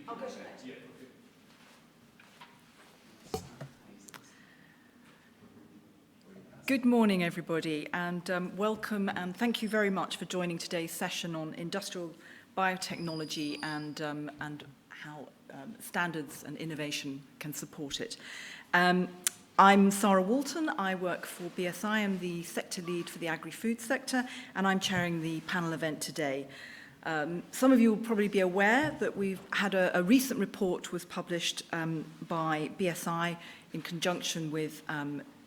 I'll go to it. Yeah. Good morning, everybody, and welcome and thank you very much for joining today's session on industrial biotechnology and how standards and innovation can support it. I'm Sarah Walton. I work for BSI. I'm the sector lead for the agri-food sector, and I'm chairing the panel event today. Some of you will probably be aware that we've had a recent report was published by BSI in conjunction with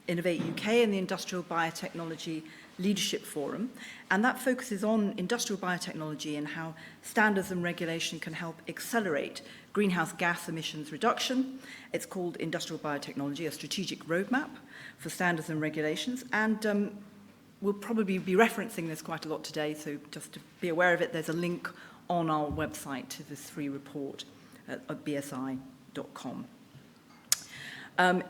Innovate UK and the Industrial Biotechnology Leadership Forum, and that focuses on industrial biotechnology and how standards and regulation can help accelerate greenhouse gas emissions reduction. It's called Industrial Biotechnology, a strategic roadmap for standards and regulations, and we'll probably be referencing this quite a lot today, so just to be aware of it, there's a link on our website to this free report at bsi.com.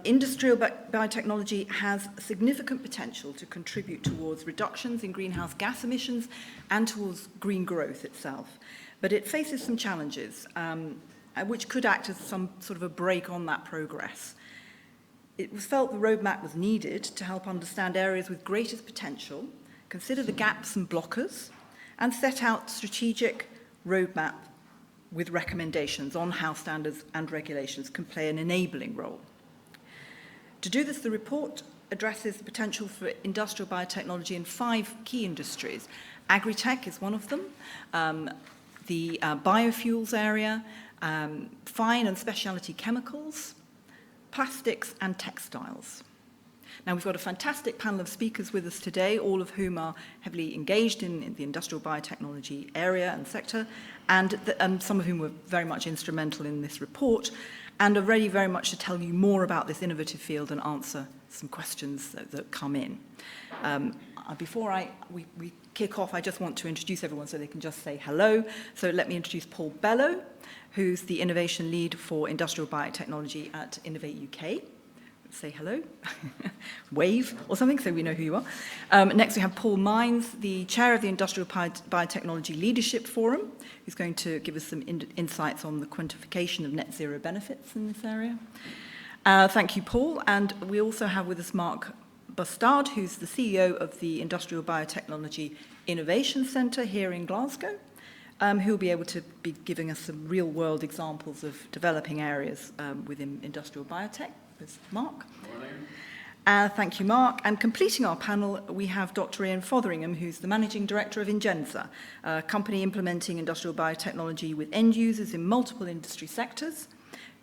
Industrial biotechnology has significant potential to contribute towards reductions in greenhouse gas emissions and towards green growth itself. But it faces some challenges, which could act as some sort of a brake on that progress. It was felt the roadmap was needed to help understand areas with greatest potential, consider the gaps and blockers, and set out strategic roadmap with recommendations on how standards and regulations can play an enabling role. To do this, the report addresses the potential for industrial biotechnology in 5 key industries. Agri-tech is one of them, the biofuels area, fine and specialty chemicals, plastics and textiles. Now, we've got a fantastic panel of speakers with us today, all of whom are heavily engaged in the industrial biotechnology area and sector, and some of whom were very much instrumental in this report, and are ready very much to tell you more about this innovative field and answer some questions that come in. Before we kick off, I just want to introduce everyone so they can just say hello. So let me introduce Paul Bellow, who's the innovation lead for industrial biotechnology at Innovate UK. Say hello, wave or something so we know who you are. Next we have Paul Mines, the chair of the Industrial Biotechnology Leadership Forum, who's going to give us some insights on the quantification of net zero benefits in this area. Thank you, Paul. And we also have with us Mark Bustard, who's the CEO of the Industrial Biotechnology Innovation Centre here in Glasgow, who will be able to be giving us some real-world examples of developing areas within industrial biotech. There's Mark. Morning. Thank you, Mark. And completing our panel, we have Dr. Ian Fotheringham, who's the Managing Director of Ingenza, a company implementing industrial biotechnology with end users in multiple industry sectors,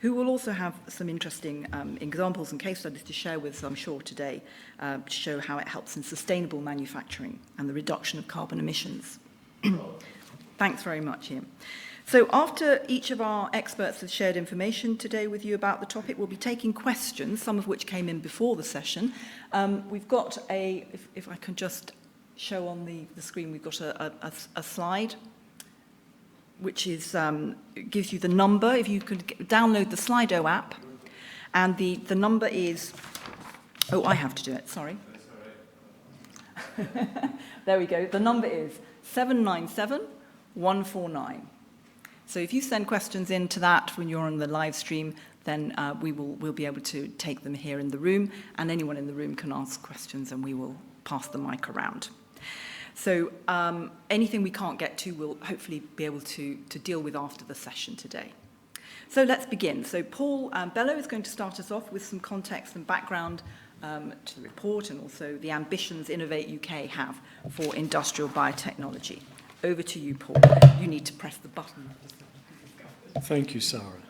who will also have some interesting examples and case studies to share with us, I'm sure, today, to show how it helps in sustainable manufacturing and the reduction of carbon emissions. Thanks very much, Ian. So after each of our experts has shared information today with you about the topic, we'll be taking questions, some of which came in before the session. We've got if I can just show on the screen, we've got a slide, which is gives you the number. If you could download the Slido app, and the number is, I have to do it, sorry. That's all right. There we go. The number is 797149. So if you send questions into that when you're on the live stream, then we'll be able to take them here in the room, and anyone in the room can ask questions and we will pass the mic around. So anything we can't get to, we'll hopefully be able to deal with after the session today. So let's begin. So Paul Bellow is going to start us off with some context and background to the report and also the ambitions Innovate UK have for industrial biotechnology. Over to you, Paul. You need to press the button. Thank you, Sarah.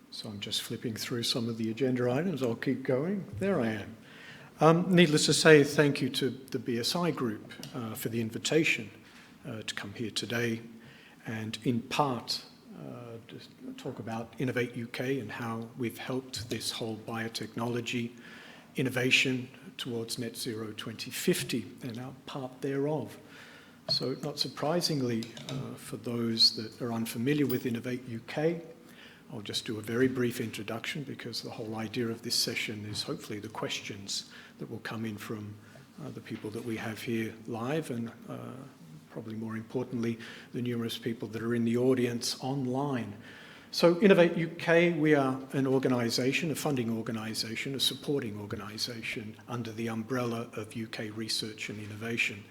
So I'm just flipping through some of the agenda items. I'll keep going. There I am. Needless to say, thank you to the BSI group for the invitation to come here today and in part just talk about Innovate UK and how we've helped this whole biotechnology innovation towards net zero 2050 and our part thereof. So not surprisingly, for those that are unfamiliar with Innovate UK, I'll just do a very brief introduction because the whole idea of this session is hopefully the questions that will come in from the people that we have here live and probably more importantly, the numerous people that are in the audience online. So Innovate UK, we are an organisation, a funding organisation, a supporting organisation under the umbrella of UK research and innovation.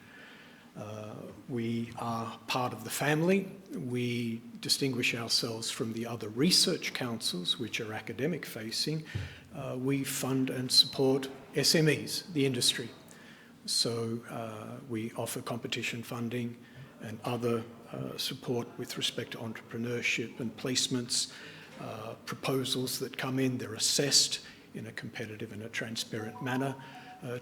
We are part of the family. We distinguish ourselves from the other research councils, which are academic facing. We fund and support SMEs, the industry. So we offer competition funding and other support with respect to entrepreneurship and placements, proposals that come in, they're assessed in a competitive and a transparent manner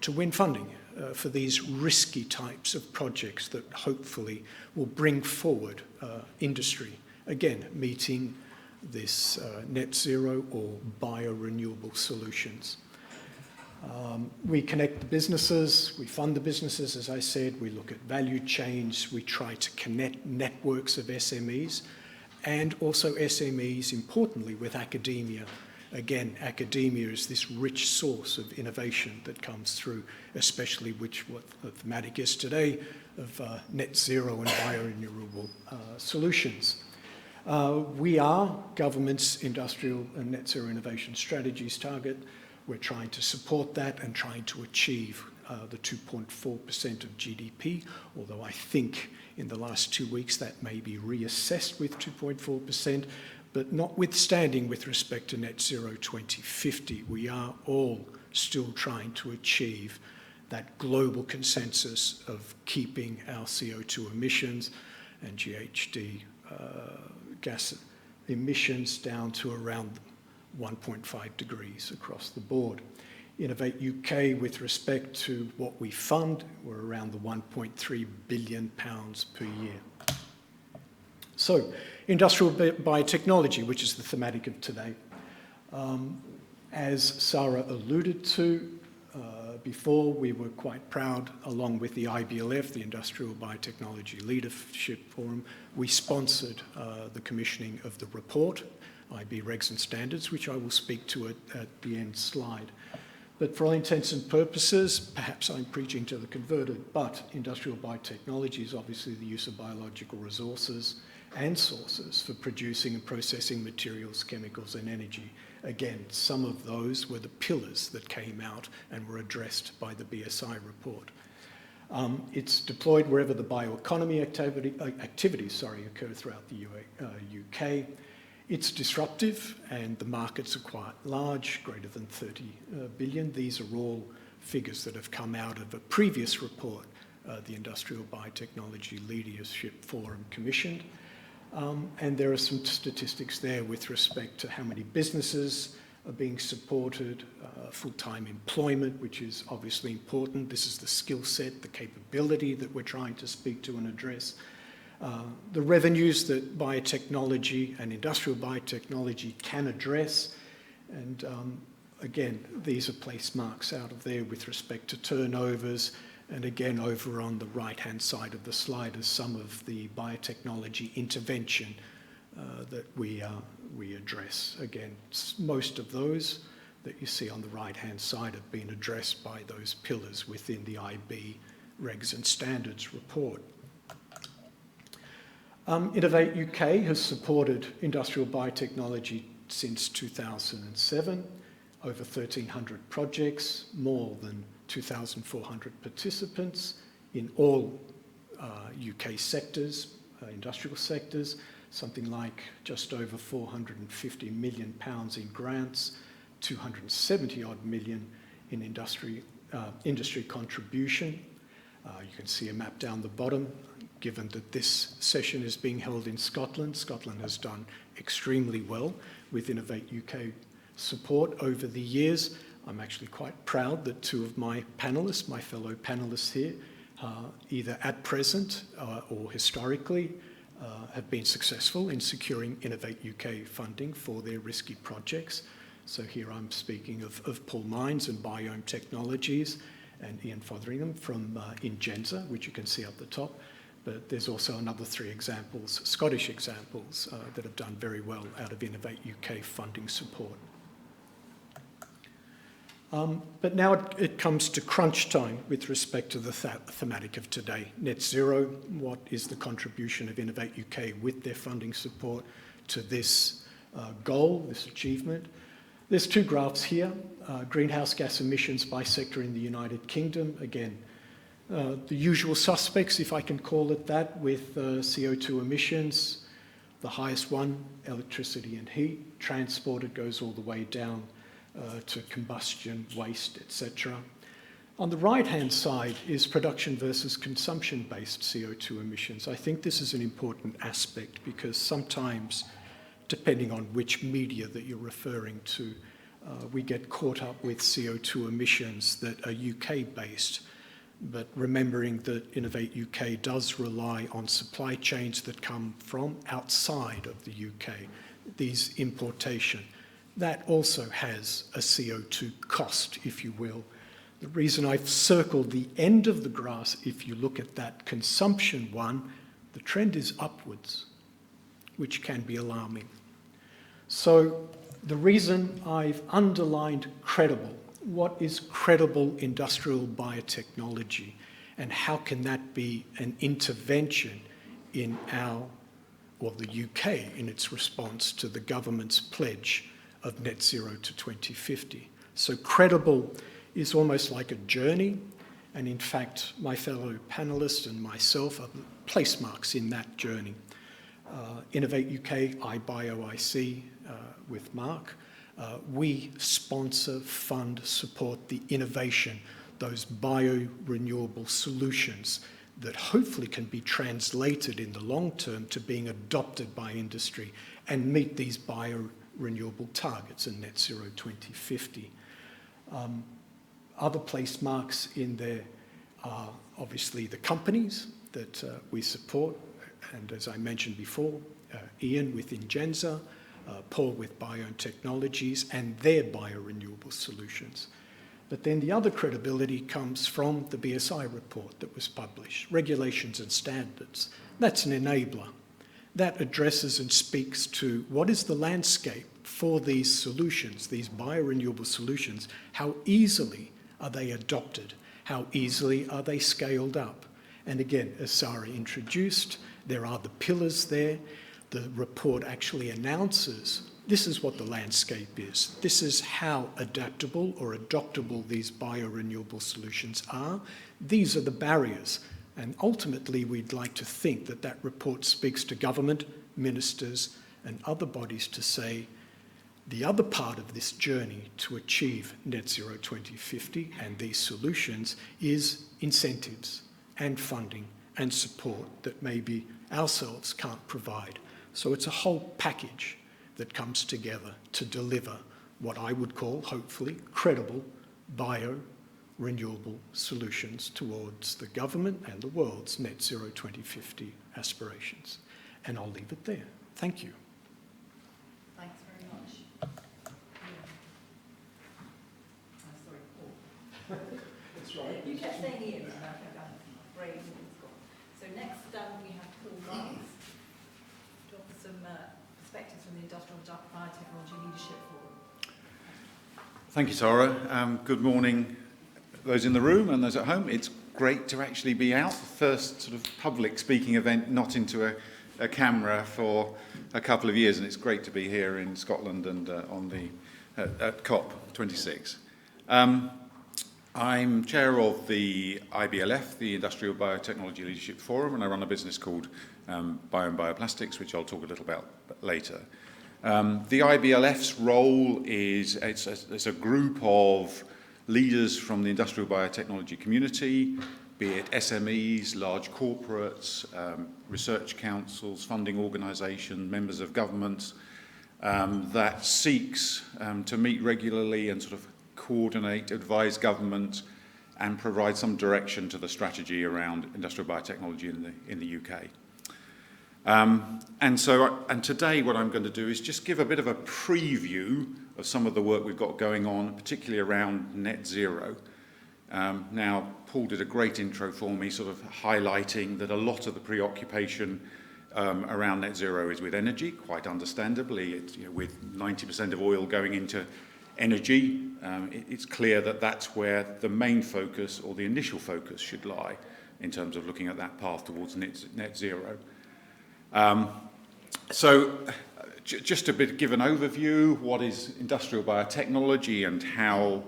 to win funding for these risky types of projects that hopefully will bring forward industry, again, meeting this net zero or biorenewable solutions. We connect the businesses, we fund the businesses, as I said, we look at value chains, we try to connect networks of SMEs and also SMEs, importantly, with academia. Again, academia is this rich source of innovation that comes through, especially what the thematic is today of net zero and biorenewable solutions. We are government's industrial and net zero innovation strategies target. We're trying to support that and trying to achieve the 2.4% of GDP, although I think in the last 2 weeks that may be reassessed with 2.4%, but notwithstanding with respect to net zero 2050, we are all still trying to achieve that global consensus of keeping our CO2 emissions and GHG gas emissions down to around 1.5 degrees across the board. Innovate UK, with respect to what we fund, we're around the £1.3 billion per year. So, industrial biotechnology, which is the thematic of today. As Sarah alluded to before, we were quite proud, along with the IBLF, the Industrial Biotechnology Leadership Forum, we sponsored the commissioning of the report, IB Regs and Standards, which I will speak to at the end slide. But for all intents and purposes, perhaps I'm preaching to the converted, but industrial biotechnology is obviously the use of biological resources and sources for producing and processing materials, chemicals and energy. Again, some of those were the pillars that came out and were addressed by the BSI report. It's deployed wherever the bioeconomy activities occur throughout the UK. It's disruptive and the markets are quite large, greater than 30 billion. These are all figures that have come out of a previous report the Industrial Biotechnology Leadership Forum commissioned. And there are some statistics there with respect to how many businesses are being supported, full-time employment, which is obviously important. This is the skill set, the capability that we're trying to speak to and address. The revenues that biotechnology and industrial biotechnology can address. And again, these are place marks out of there with respect to turnovers. And again, over on the right-hand side of the slide is some of the biotechnology intervention that we address. Again, most of those that you see on the right-hand side have been addressed by those pillars within the IB Regs and Standards report. Innovate UK has supported industrial biotechnology since 2007, over 1,300 projects, more than 2,400 participants in all UK sectors, industrial sectors, something like just over £450 million in grants, 270 odd million in industry contribution. You can see a map down the bottom. Given that this session is being held in Scotland, Scotland has done extremely well with Innovate UK support over the years. I'm actually quite proud that two of my panellists, my fellow panellists here, either at present or historically, have been successful in securing Innovate UK funding for their risky projects. So here I'm speaking of Paul Mines and Biome Technologies and Ian Fotheringham from Ingenza, which you can see up the top. But there's also another 3 examples, Scottish examples, that have done very well out of Innovate UK funding support. But now it comes to crunch time with respect to the thematic of today. Net zero, what is the contribution of Innovate UK with their funding support to this goal, this achievement? There's 2 graphs here, greenhouse gas emissions by sector in the United Kingdom. Again, the usual suspects, if I can call it that, with CO2 emissions. The highest one, electricity and heat. Transport, it goes all the way down to combustion, waste, etc. On the right-hand side is production versus consumption-based CO2 emissions. I think this is an important aspect because sometimes, depending on which media that you're referring to, we get caught up with CO2 emissions that are UK-based, but remembering that Innovate UK does rely on supply chains that come from outside of the UK, these importation. That also has a CO2 cost, if you will. The reason I've circled the end of the graph, if you look at that consumption one, the trend is upwards, which can be alarming. So the reason I've underlined credible, what is credible industrial biotechnology, and how can that be an intervention in our, or the UK, in its response to the government's pledge of net zero to 2050. So credible is almost like a journey, and in fact, my fellow panelists and myself are place marks in that journey. Innovate UK, iBioIC with Mark, we sponsor, fund, support the innovation, those bio-renewable solutions that hopefully can be translated in the long term to being adopted by industry and meet these bio-renewable targets in net zero 2050. Other place marks in there are obviously the companies that we support, and as I mentioned before, Ian with Ingenza, Paul with Biotechnologies and their biorenewable solutions. But then the other credibility comes from the BSI report that was published, Regulations and Standards. That's an enabler. That addresses and speaks to what is the landscape for these solutions, these biorenewable solutions, how easily are they adopted, how easily are they scaled up. And again, as Sarah introduced, there are the pillars there. The report actually announces this is what the landscape is. This is how adaptable or adoptable these biorenewable solutions are. These are the barriers. And ultimately, we'd like to think that that report speaks to government, ministers, and other bodies to say the other part of this journey to achieve net zero 2050 and these solutions is incentives and funding and support that maybe ourselves can't provide. So it's a whole package that comes together to deliver what I would call, hopefully, credible bio-renewable solutions towards the government and the world's net zero 2050 aspirations. And I'll leave it there. Thank you. Thanks very much. Sorry, Paul. That's right. You kept saying Ian, and I think I'm afraid it's gone. So next we have Paul Marks to offer some perspectives from the Industrial Biotechnology Leadership Forum. Thank you, Tara. Good morning, those in the room and those at home. It's great to actually be out. First sort of public speaking event, not into a camera for a couple of years, and it's great to be here in Scotland and at COP26. I'm chair of the IBLF, the Industrial Biotechnology Leadership Forum, and I run a business called Bio and Bioplastics, which I'll talk a little about later. The IBLF's role is it's a group of leaders from the industrial biotechnology community, be it SMEs, large corporates, research councils, funding organisations, members of government, that seeks to meet regularly and sort of coordinate, advise government, and provide some direction to the strategy around industrial biotechnology in the UK. And today what I'm going to do is just give a bit of a preview of some of the work we've got going on, particularly around net zero, Now, Paul did a great intro for me, sort of highlighting that a lot of the preoccupation around net zero is with energy, quite understandably. It's, with 90% of oil going into energy, it's clear that that's where the main focus or the initial focus should lie in terms of looking at that path towards net zero. Just to give an overview, what is industrial biotechnology and how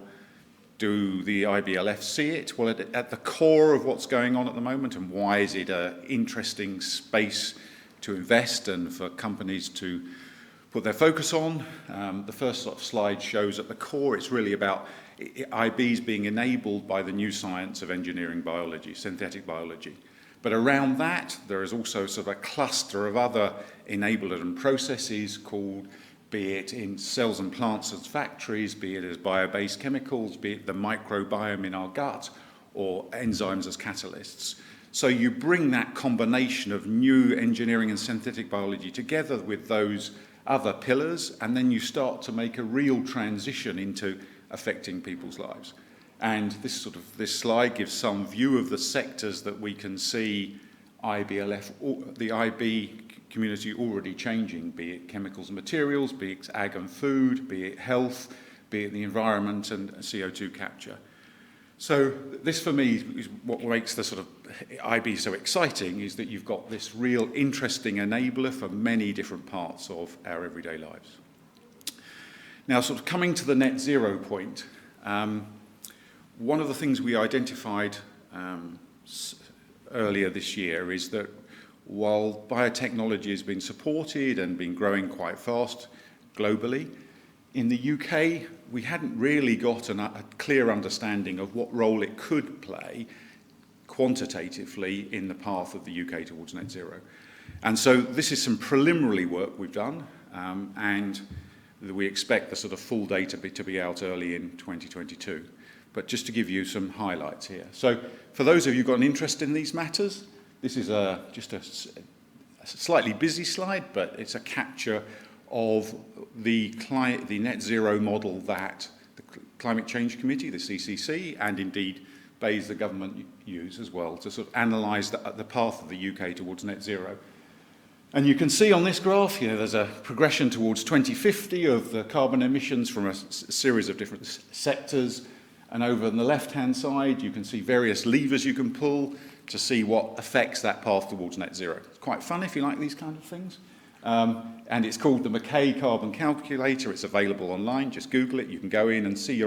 do the IBLF see it? Well, at the core of what's going on at the moment, and why is it an interesting space to invest and for companies to put their focus on? The first sort of slide shows at the core it's really about IBs being enabled by the new science of engineering biology, synthetic biology. But around that, there is also sort of a cluster of other enablers and processes called, be it in cells and plants as factories, be it as bio-based chemicals, be it the microbiome in our gut, or enzymes as catalysts. So you bring that combination of new engineering and synthetic biology together with those other pillars, and then you start to make a real transition into affecting people's lives. And this slide gives some view of the sectors that we can see IBLF, the IB community already changing, be it chemicals and materials, be it ag and food, be it health, be it the environment and CO2 capture. So this for me is what makes the sort of IB so exciting, is that you've got this real interesting enabler for many different parts of our everyday lives. Now, sort of coming to the net zero point, one of the things we identified earlier this year is that while biotechnology has been supported and been growing quite fast globally, in the UK we hadn't really got a clear understanding of what role it could play quantitatively in the path of the UK towards net zero. And so this is some preliminary work we've done, and we expect the sort of full data to be out early in 2022. But just to give you some highlights here. So for those of you who've got an interest in these matters, this is just a slightly busy slide, but it's a capture of the net zero model that the Climate Change Committee, the CCC, and indeed BEIS, the government, use as well to sort of analyse the path of the UK towards net zero. And you can see on this graph, there's a progression towards 2050 of the carbon emissions from a series of different sectors. And over on the left-hand side, you can see various levers you can pull to see what affects that path towards net zero. It's quite fun if you like these kind of things. And it's called the Mckay carbon calculator. It's available online. Just Google it. You can go in and see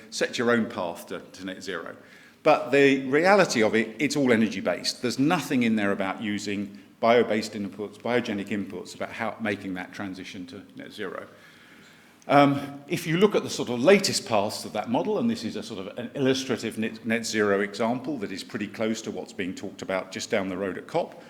set your own path to net zero. But the reality of it, it's all energy-based. There's nothing in there about using bio-based inputs, biogenic inputs, about making that transition to net zero. If you look at the sort of latest paths of that model, and this is a sort of an illustrative net zero example that is pretty close to what's being talked about just down the road at COP,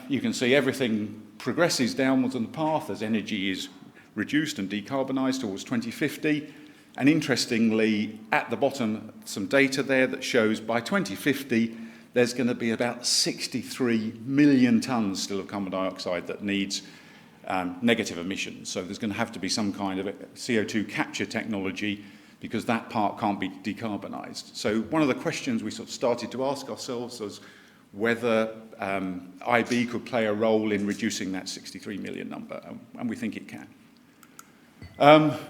you can see everything progresses downwards on the path as energy is reduced and decarbonised towards 2050. And interestingly, at the bottom, some data there that shows by 2050, there's going to be about 63 million tonnes still of carbon dioxide that needs negative emissions. So there's going to have to be some kind of CO2 capture technology because that part can't be decarbonised. So one of the questions we sort of started to ask ourselves was whether IB could play a role in reducing that 63 million number, and we think it can.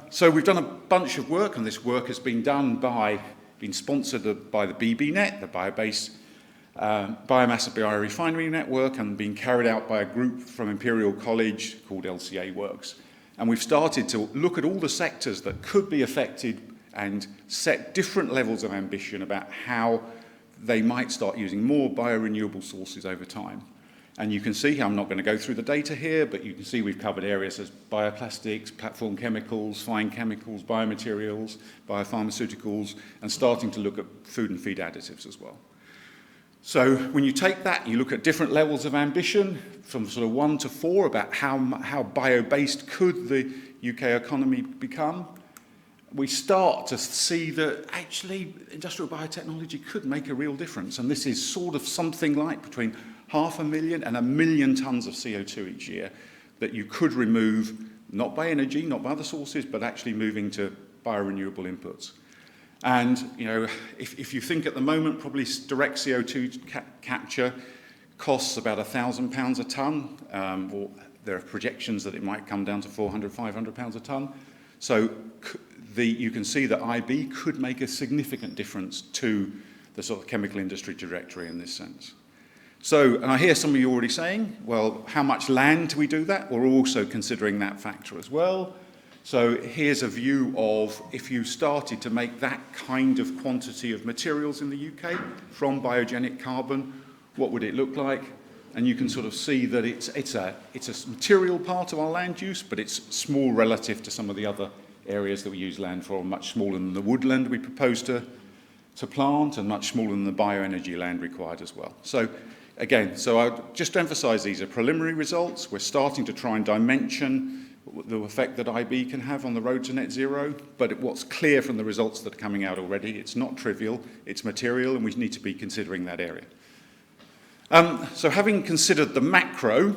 So we've done a bunch of work, and this work has been sponsored by the BBNet, the Bio-Based Biomass and Biorefinery Network, and being carried out by a group from Imperial College called LCA Works. And we've started to look at all the sectors that could be affected and set different levels of ambition about how they might start using more biorenewable sources over time. And you can see, I'm not going to go through the data here, but you can see we've covered areas as bioplastics, platform chemicals, fine chemicals, biomaterials, biopharmaceuticals, and starting to look at food and feed additives as well. So when you take that, you look at different levels of ambition, from sort of 1 to 4, about how bio-based could the UK economy become, we start to see that actually industrial biotechnology could make a real difference. And this is sort of something like between 500,000 and 1 million tonnes of CO2 each year that you could remove, not by energy, not by other sources, but actually moving to biorenewable inputs. And, you know, if you think at the moment, probably direct CO2 capture costs about £1,000 a tonne, or there are projections that it might come down to £400, £500 a tonne. So you can see that IB could make a significant difference to the sort of chemical industry trajectory in this sense. So, and I hear some of you already saying, well, how much land do we do that? We're also considering that factor as well. So here's a view of if you started to make that kind of quantity of materials in the UK from biogenic carbon, what would it look like? And you can sort of see that it's a material part of our land use, but it's small relative to some of the other areas that we use land for, much smaller than the woodland we propose to plant, and much smaller than the bioenergy land required as well. So again, so I'd just emphasise these are preliminary results. We're starting to try and dimension the effect that IB can have on the road to net zero, but what's clear from the results that are coming out already, it's not trivial, it's material, and we need to be considering that area. So having considered the macro,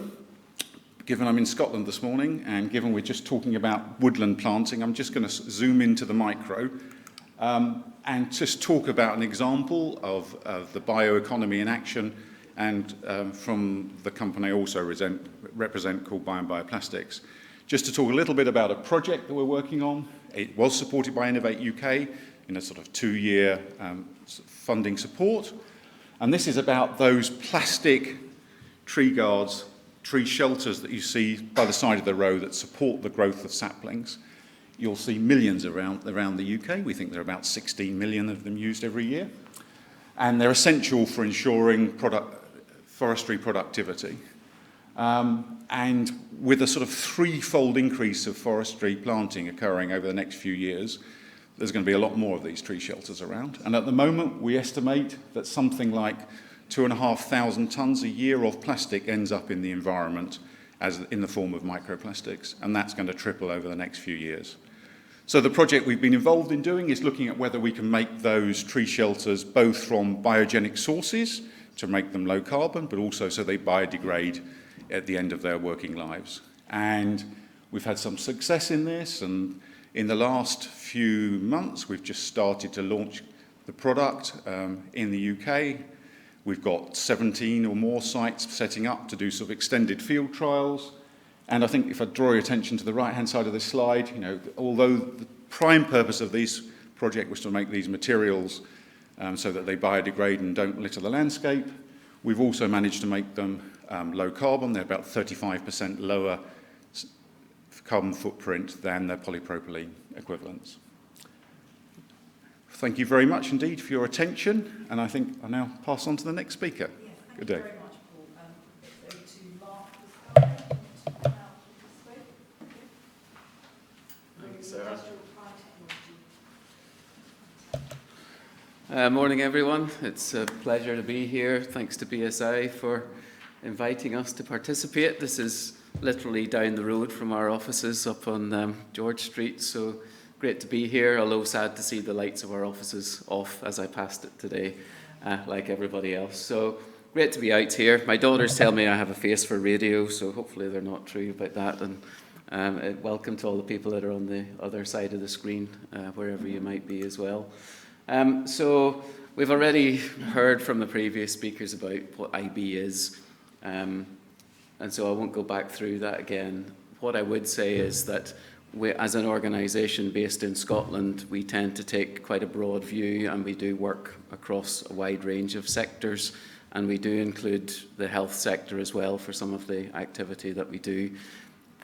given I'm in Scotland this morning, and given we're just talking about woodland planting, I'm just going to zoom into the micro and just talk about an example of the bioeconomy in action, and from the company I also represent called Bioplastics. Just to talk a little bit about a project that we're working on. It was supported by Innovate UK in a sort of 2-year funding support. And this is about those plastic tree guards, tree shelters that you see by the side of the road that support the growth of saplings. You'll see millions around the UK. We think there are about 16 million of them used every year. And they're essential for ensuring forestry productivity. And with a sort of 3-fold increase of forestry planting occurring over the next few years, there's going to be a lot more of these tree shelters around. And at the moment, we estimate that something like 2,500 tonnes a year of plastic ends up in the environment as in the form of microplastics, and that's going to triple over the next few years. So the project we've been involved in doing is looking at whether we can make those tree shelters both from biogenic sources to make them low carbon, but also so they biodegrade at the end of their working lives. And we've had some success in this, and in the last few months we've just started to launch the product in the UK. We've got 17 or more sites setting up to do sort of extended field trials. And I think if I draw your attention to the right-hand side of this slide, you know, although the prime purpose of this project was to make these materials so that they biodegrade and don't litter the landscape, we've also managed to make them low carbon. They're about 35% lower carbon footprint than their polypropylene equivalents. Thank you very much indeed for your attention, and I think I'll now pass on to the next speaker. Yes, Good day. Thank you very much, Paul. So to Mark the Sky, Thank you, Sarah. Morning, everyone. It's a pleasure to be here. Thanks to BSI for inviting us to participate. This is literally down the road from our offices up on George Street, so great to be here, although sad to see the lights of our offices off as I passed it today, like everybody else. So great to be out here. My daughters tell me I have a face for radio, so hopefully they're not true about that. And welcome to all the people that are on the other side of the screen, wherever you might be as well. So we've already heard from the previous speakers about what IB is, and so I won't go back through that again. What I would say is that we, as an organisation based in Scotland, we tend to take quite a broad view, and we do work across a wide range of sectors, and we do include the health sector as well for some of the activity that we do.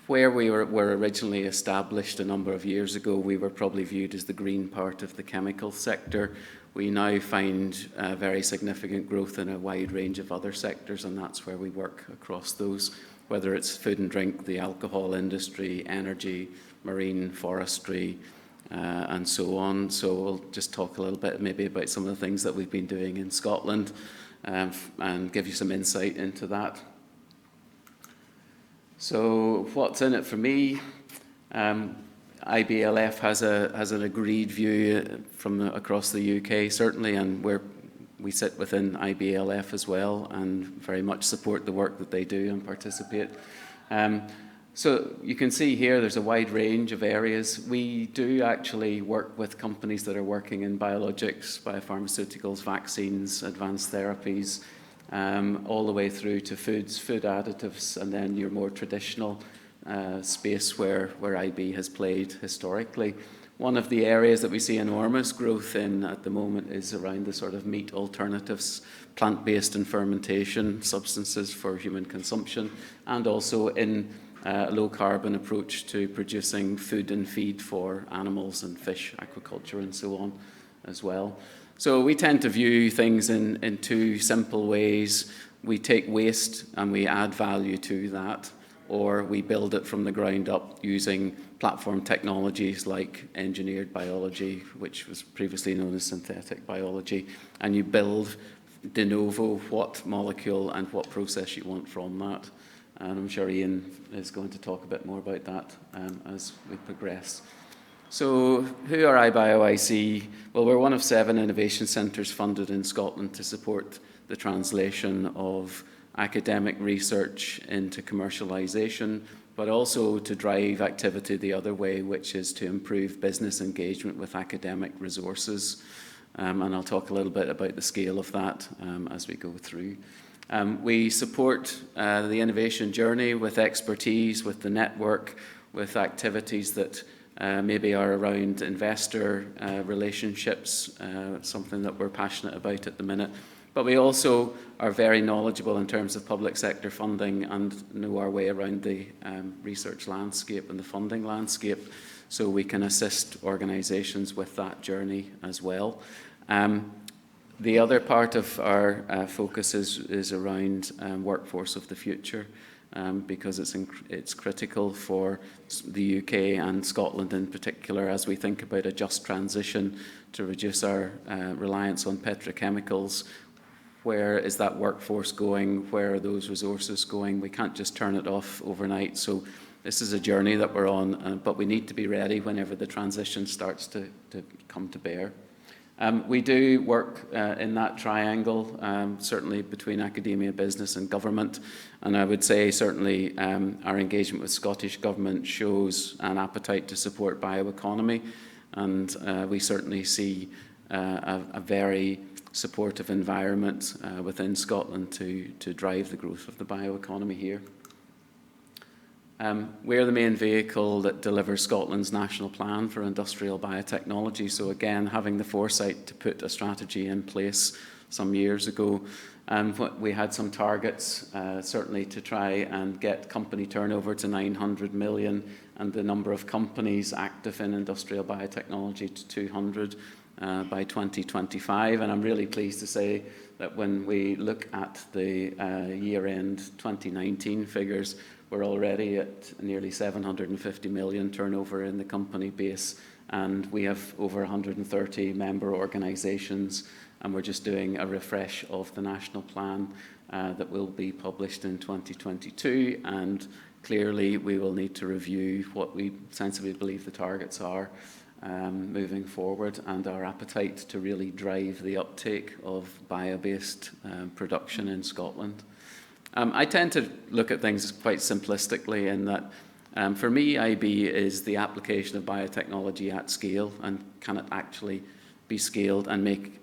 Where we were originally established a number of years ago, we were probably viewed as the green part of the chemical sector. We now find very significant growth in a wide range of other sectors, and that's where we work across those, whether it's food and drink, the alcohol industry, energy, marine, forestry, and so on. So we'll just talk a little bit maybe about some of the things that we've been doing in Scotland and give you some insight into that. So what's in it for me? IBLF has an agreed view from across the UK, certainly, and we sit within IBLF as well and very much support the work that they do and participate. So you can see here there's a wide range of areas. We do actually work with companies that are working in biologics, biopharmaceuticals, vaccines, advanced therapies, all the way through to foods, food additives, and then your more traditional space where IB has played historically. One of the areas that we see enormous growth in at the moment is around the sort of meat alternatives, plant-based and fermentation substances for human consumption, and also in low-carbon approach to producing food and feed for animals and fish, aquaculture and so on as well. So we tend to view things in two simple ways. We take waste and we add value to that, or we build it from the ground up using platform technologies like engineered biology, which was previously known as synthetic biology, and you build de novo what molecule and what process you want from that. And I'm sure Ian is going to talk a bit more about that as we progress. So who are iBioIC? Well, we're one of 7 innovation centres funded in Scotland to support the translation of academic research into commercialisation, but also to drive activity the other way, which is to improve business engagement with academic resources. And I'll talk a little bit about the scale of that as we go through. We support the innovation journey with expertise, with the network, with activities that maybe are around investor relationships, something that we're passionate about at the minute. But we also are very knowledgeable in terms of public sector funding and know our way around the research landscape and the funding landscape, so we can assist organisations with that journey as well. The other part of our focus is around workforce of the future, because it's critical for the UK and Scotland in particular as we think about a just transition to reduce our reliance on petrochemicals. Where is that workforce going? Where are those resources going? We can't just turn it off overnight. So this is a journey that we're on, but we need to be ready whenever the transition starts to come to bear. We do work in that triangle, certainly between academia, business and government. And I would say certainly our engagement with Scottish Government shows an appetite to support bioeconomy. And we certainly see a very supportive environment within Scotland to drive the growth of the bioeconomy here. We're the main vehicle that delivers Scotland's national plan for industrial biotechnology. So again, having the foresight to put a strategy in place some years ago. We had some targets, certainly to try and get company turnover to 900 million and the number of companies active in industrial biotechnology to 200 by 2025. And I'm really pleased to say that when we look at the year-end 2019 figures, we're already at nearly 750 million turnover in the company base, and we have over 130 member organisations, and we're just doing a refresh of the national plan that will be published in 2022, and clearly we will need to review what we sensibly believe the targets are moving forward, and our appetite to really drive the uptake of bio-based production in Scotland. I tend to look at things quite simplistically in that for me, IB is the application of biotechnology at scale, and can it actually be scaled and make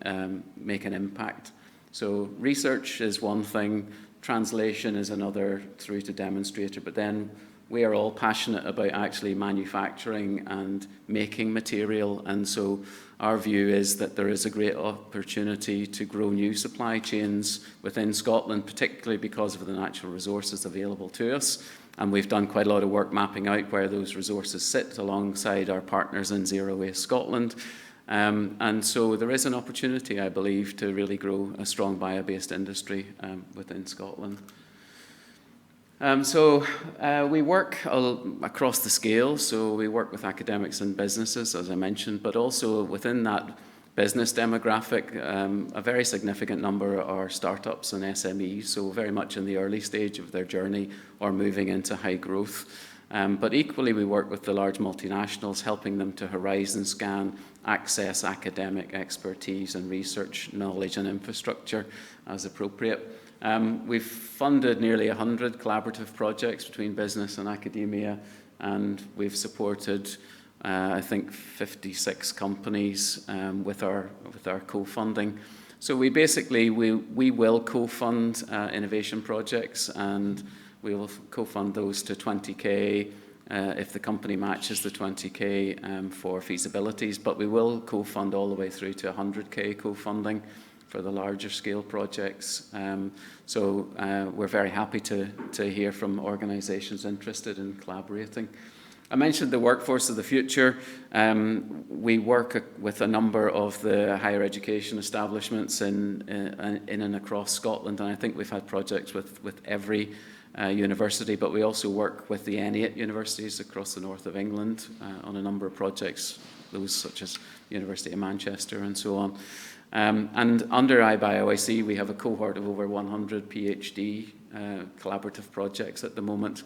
an impact. So research is one thing, translation is another through to demonstrator, but then we are all passionate about actually manufacturing and making material, and so our view is that there is a great opportunity to grow new supply chains within Scotland, particularly because of the natural resources available to us. And we've done quite a lot of work mapping out where those resources sit alongside our partners in Zero Waste Scotland. And so there is an opportunity, I believe, to really grow a strong bio-based industry within Scotland. So we work across the scale, so we work with academics and businesses, as I mentioned, but also within that business demographic, a very significant number are startups and SMEs, so very much in the early stage of their journey or moving into high growth. But equally, we work with the large multinationals, helping them to horizon scan, access academic expertise and research knowledge and infrastructure as appropriate. We've funded nearly 100 collaborative projects between business and academia, and we've supported, I think, 56 companies with our co-funding. So we basically, we will co-fund innovation projects, and we will co-fund those to 20K if the company matches the 20K for feasibilities, but we will co-fund all the way through to 100K co-funding for the larger scale projects. So we're very happy to hear from organisations interested in collaborating. I mentioned the workforce of the future. We work with a number of the higher education establishments in and across Scotland, and I think we've had projects with every university, but we also work with the N8 universities across the north of England on a number of projects, those such as University of Manchester and so on. And under iBioIC, we have a cohort of over 100 PhD collaborative projects at the moment.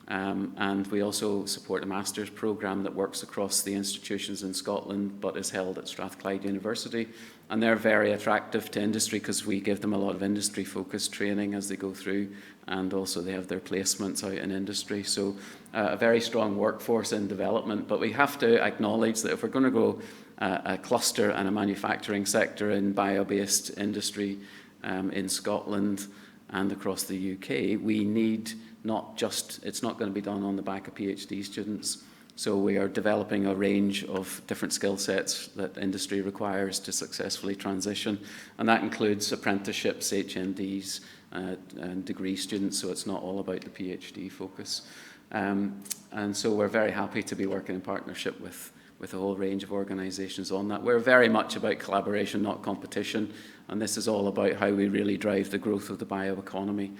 And we also support a master's programme that works across the institutions in Scotland but is held at Strathclyde University. And they're very attractive to industry because we give them a lot of industry-focused training as they go through, and also they have their placements out in industry. So a very strong workforce in development, but we have to acknowledge that if we're going to grow a cluster and a manufacturing sector in bio-based industry in Scotland and across the UK, we need not just, it's not going to be done on the back of PhD students. So we are developing a range of different skill sets that industry requires to successfully transition. And that includes apprenticeships, HNDs, and degree students, so it's not all about the PhD focus. And so we're very happy to be working in partnership with a whole range of organisations on that. We're very much about collaboration, not competition. And this is all about how we really drive the growth of the bioeconomy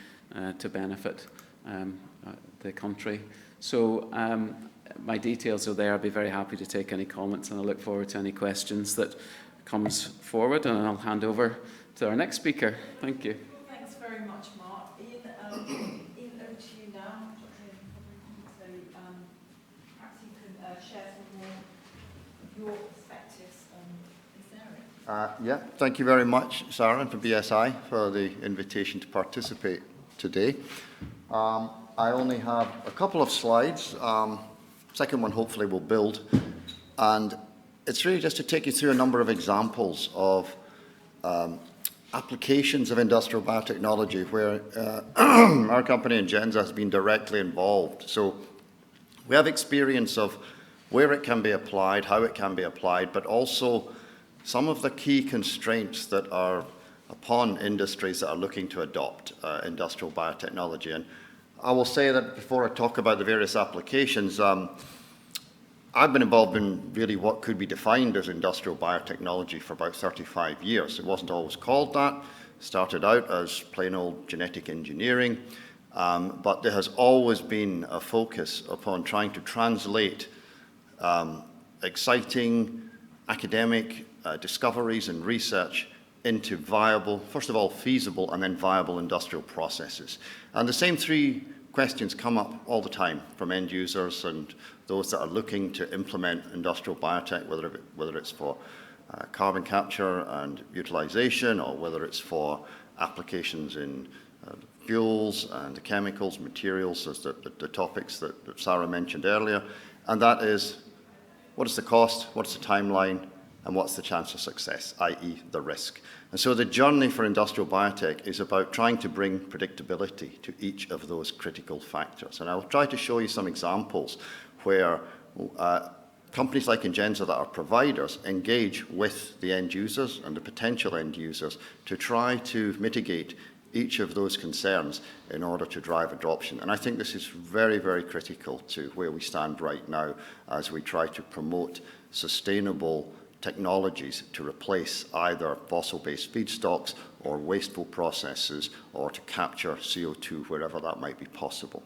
to benefit the country. So my details are there. I'll be very happy to take any comments, and I look forward to any questions that comes forward, and I'll hand over to our next speaker. Thank you. Thanks very much, Mark. Ian, over to you now. So perhaps you can share some more of your perspectives on this area. Yeah, thank you very much, Sarah, and for BSI for the invitation to participate today. I only have a couple of slides. Second one hopefully will build. And it's really just to take you through a number of examples of applications of industrial biotechnology where our company Ingenza has been directly involved. So we have experience of where it can be applied, how it can be applied, but also some of the key constraints that are upon industries that are looking to adopt industrial biotechnology. And I will say that before I talk about the various applications, I've been involved in really what could be defined as industrial biotechnology for about 35 years. It wasn't always called that. It started out as plain old genetic engineering, but there has always been a focus upon trying to translate exciting academic discoveries and research into viable, first of all, feasible, and then viable industrial processes. And the same three questions come up all the time from end users and those that are looking to implement industrial biotech, whether it's for carbon capture and utilization, or whether it's for applications in fuels and chemicals, materials, as the topics that Sarah mentioned earlier. And that is, what is the cost, what's the timeline, and what's the chance of success, i.e. the risk. And so the journey for industrial biotech is about trying to bring predictability to each of those critical factors. And I'll try to show you some examples where companies like Ingenza that are providers engage with the end users and the potential end users to try to mitigate each of those concerns in order to drive adoption. And I think this is very, very critical to where we stand right now as we try to promote sustainable technologies to replace either fossil-based feedstocks or wasteful processes, or to capture CO2 wherever that might be possible.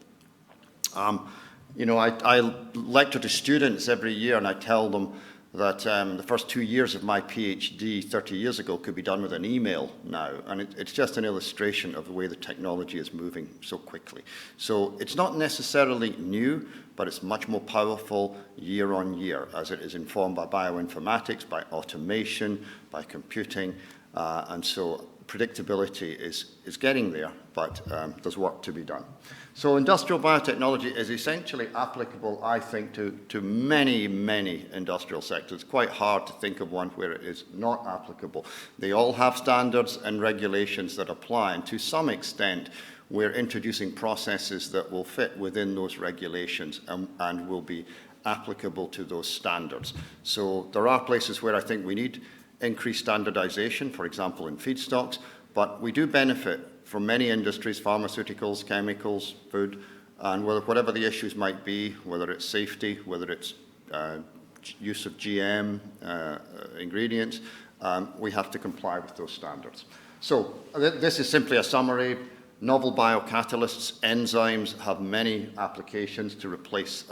You know, I lecture to students every year, and I tell them that the first 2 years of my PhD 30 years ago could be done with an email now. And it's just an illustration of the way the technology is moving so quickly. So it's not necessarily new, but it's much more powerful year on year as it is informed by bioinformatics, by automation, by computing, And so predictability is getting there, but there's work to be done. So industrial biotechnology is essentially applicable, I think, to many, many industrial sectors. It's quite hard to think of one where it is not applicable. They all have standards and regulations that apply, and to some extent, we're introducing processes that will fit within those regulations and will be applicable to those standards. So there are places where I think we need increased standardization, for example, in feedstocks, but we do benefit from many industries, pharmaceuticals, chemicals, food, and whatever the issues might be, whether it's safety, whether it's use of GM ingredients, we have to comply with those standards. So this is simply a summary. Novel biocatalysts, enzymes have many applications to replace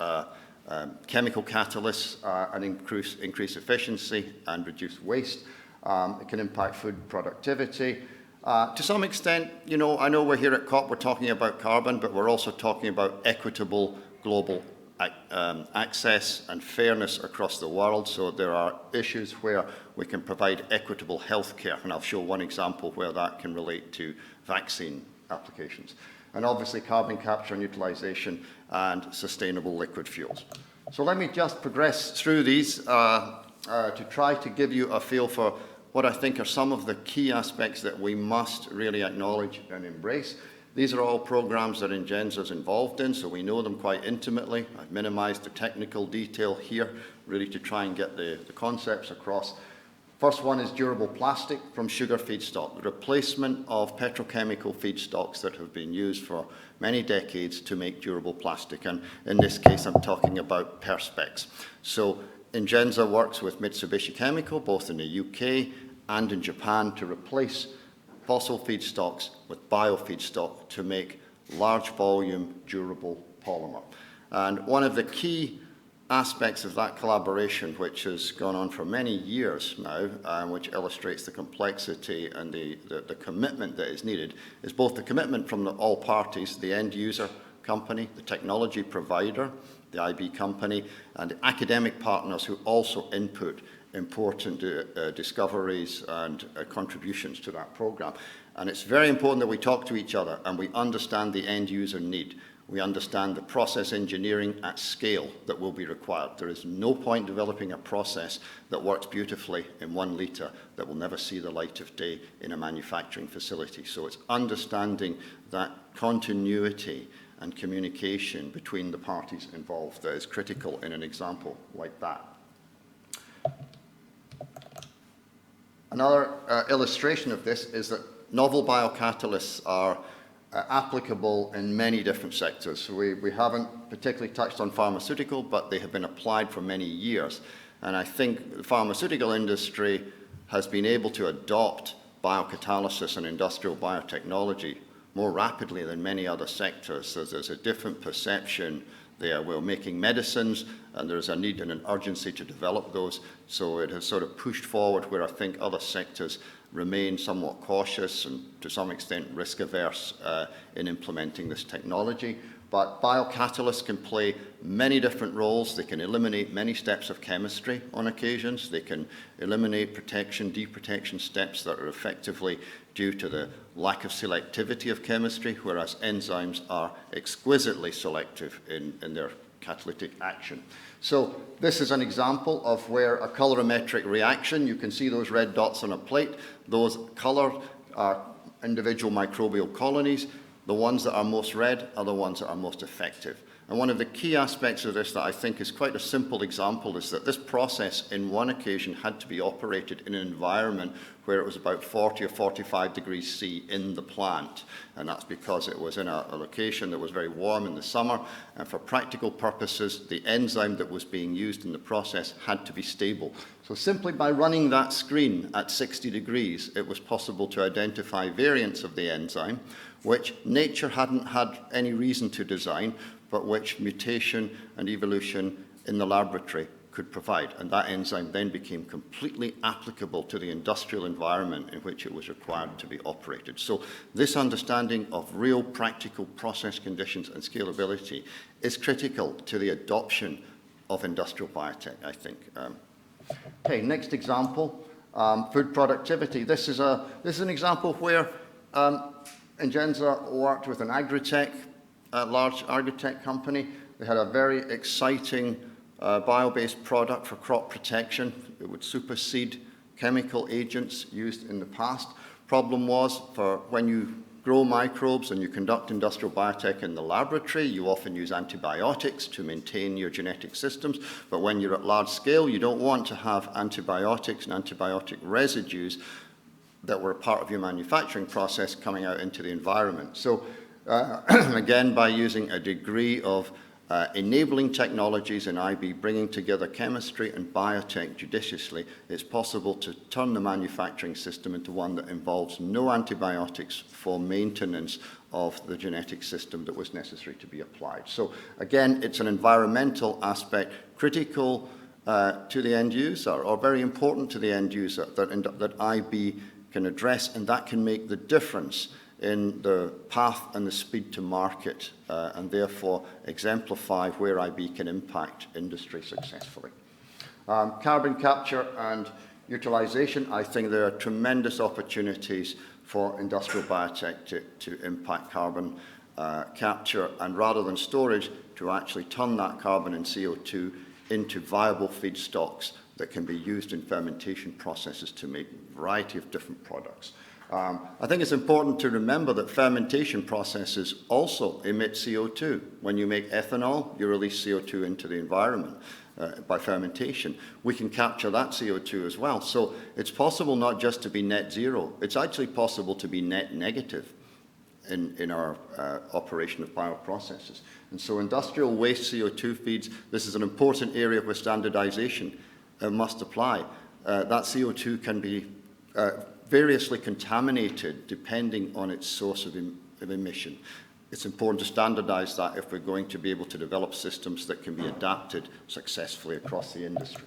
chemical catalysts and increase efficiency and reduce waste. It can impact food productivity. To some extent, you know, I know we're here at COP, we're talking about carbon, but we're also talking about equitable global access and fairness across the world. So there are issues where we can provide equitable healthcare, and I'll show one example where that can relate to vaccine applications. And obviously carbon capture and utilization and sustainable liquid fuels. So let me just progress through these to try to give you a feel for what I think are some of the key aspects that we must really acknowledge and embrace. These are all programs that Ingenza is involved in, so we know them quite intimately. I've minimized the technical detail here, really to try and get the concepts across. First one is durable plastic from sugar feedstock, the replacement of petrochemical feedstocks that have been used for many decades to make durable plastic. And in this case, I'm talking about Perspex. So Ingenza works with Mitsubishi Chemical, both in the UK and in Japan, to replace fossil feedstocks with biofeedstock to make large volume, durable polymer. And one of the key aspects of that collaboration, which has gone on for many years now, which illustrates the complexity and the commitment that is needed, is both the commitment from all parties, the end user company, the technology provider, the IB company, and the academic partners who also input important discoveries and contributions to that program. And it's very important that we talk to each other and we understand the end user need. We understand the process engineering at scale that will be required. There is no point developing a process that works beautifully in 1 litre that will never see the light of day in a manufacturing facility. So it's understanding that continuity and communication between the parties involved that is critical in an example like that. Another illustration of this is that novel biocatalysts are applicable in many different sectors. So we haven't particularly touched on pharmaceutical, but they have been applied for many years. And I think the pharmaceutical industry has been able to adopt biocatalysis and industrial biotechnology more rapidly than many other sectors. So there's a different perception there. We're making medicines, and there's a need and an urgency to develop those. So it has sort of pushed forward where I think other sectors remain somewhat cautious and to some extent risk averse in implementing this technology. But biocatalysts can play many different roles. They can eliminate many steps of chemistry on occasions. They can eliminate protection, deprotection steps that are effectively due to the lack of selectivity of chemistry, whereas enzymes are exquisitely selective in their catalytic action. So this is an example of where a colorimetric reaction, you can see those red dots on a plate. Those colored are individual microbial colonies. The ones that are most red are the ones that are most effective. And one of the key aspects of this that I think is quite a simple example is that this process in one occasion had to be operated in an environment where it was about 40 or 45 degrees C in the plant. And that's because it was in a location that was very warm in the summer. And for practical purposes, the enzyme that was being used in the process had to be stable. So simply by running that screen at 60 degrees, it was possible to identify variants of the enzyme, which nature hadn't had any reason to design, but which mutation and evolution in the laboratory could provide. And that enzyme then became completely applicable to the industrial environment in which it was required to be operated. So this understanding of real practical process conditions and scalability is critical to the adoption of industrial biotech, I think. Okay, next example. Food productivity. This is an example where Ingenza worked with an agritech, large agritech company. They had a very exciting bio-based product for crop protection. It would supersede chemical agents used in the past. Problem was, for when you grow microbes and you conduct industrial biotech in the laboratory, you often use antibiotics to maintain your genetic systems. But when you're at large scale, you don't want to have antibiotics and antibiotic residues that were part of your manufacturing process coming out into the environment. So again, by using a degree of enabling technologies in IB, bringing together chemistry and biotech judiciously, it's possible to turn the manufacturing system into one that involves no antibiotics for maintenance of the genetic system that was necessary to be applied. So again, it's an environmental aspect critical to the end user, or very important to the end user, that IB can address, and that can make the difference in the path and the speed to market, and therefore exemplify where IB can impact industry successfully. Carbon capture and utilization, I think there are tremendous opportunities for industrial biotech to impact carbon capture, and rather than storage, to actually turn that carbon and CO2 into viable feedstocks that can be used in fermentation processes to make a variety of different products. I think it's important to remember that fermentation processes also emit CO2. When you make ethanol, you release CO2 into the environment by fermentation. We can capture that CO2 as well. So it's possible not just to be net zero, it's actually possible to be net negative in our operation of bioprocesses. And so industrial waste CO2 feeds, this is an important area where standardization must apply. That CO2 can be variously contaminated depending on its source of emission. It's important to standardize that if we're going to be able to develop systems that can be adapted successfully across the industry.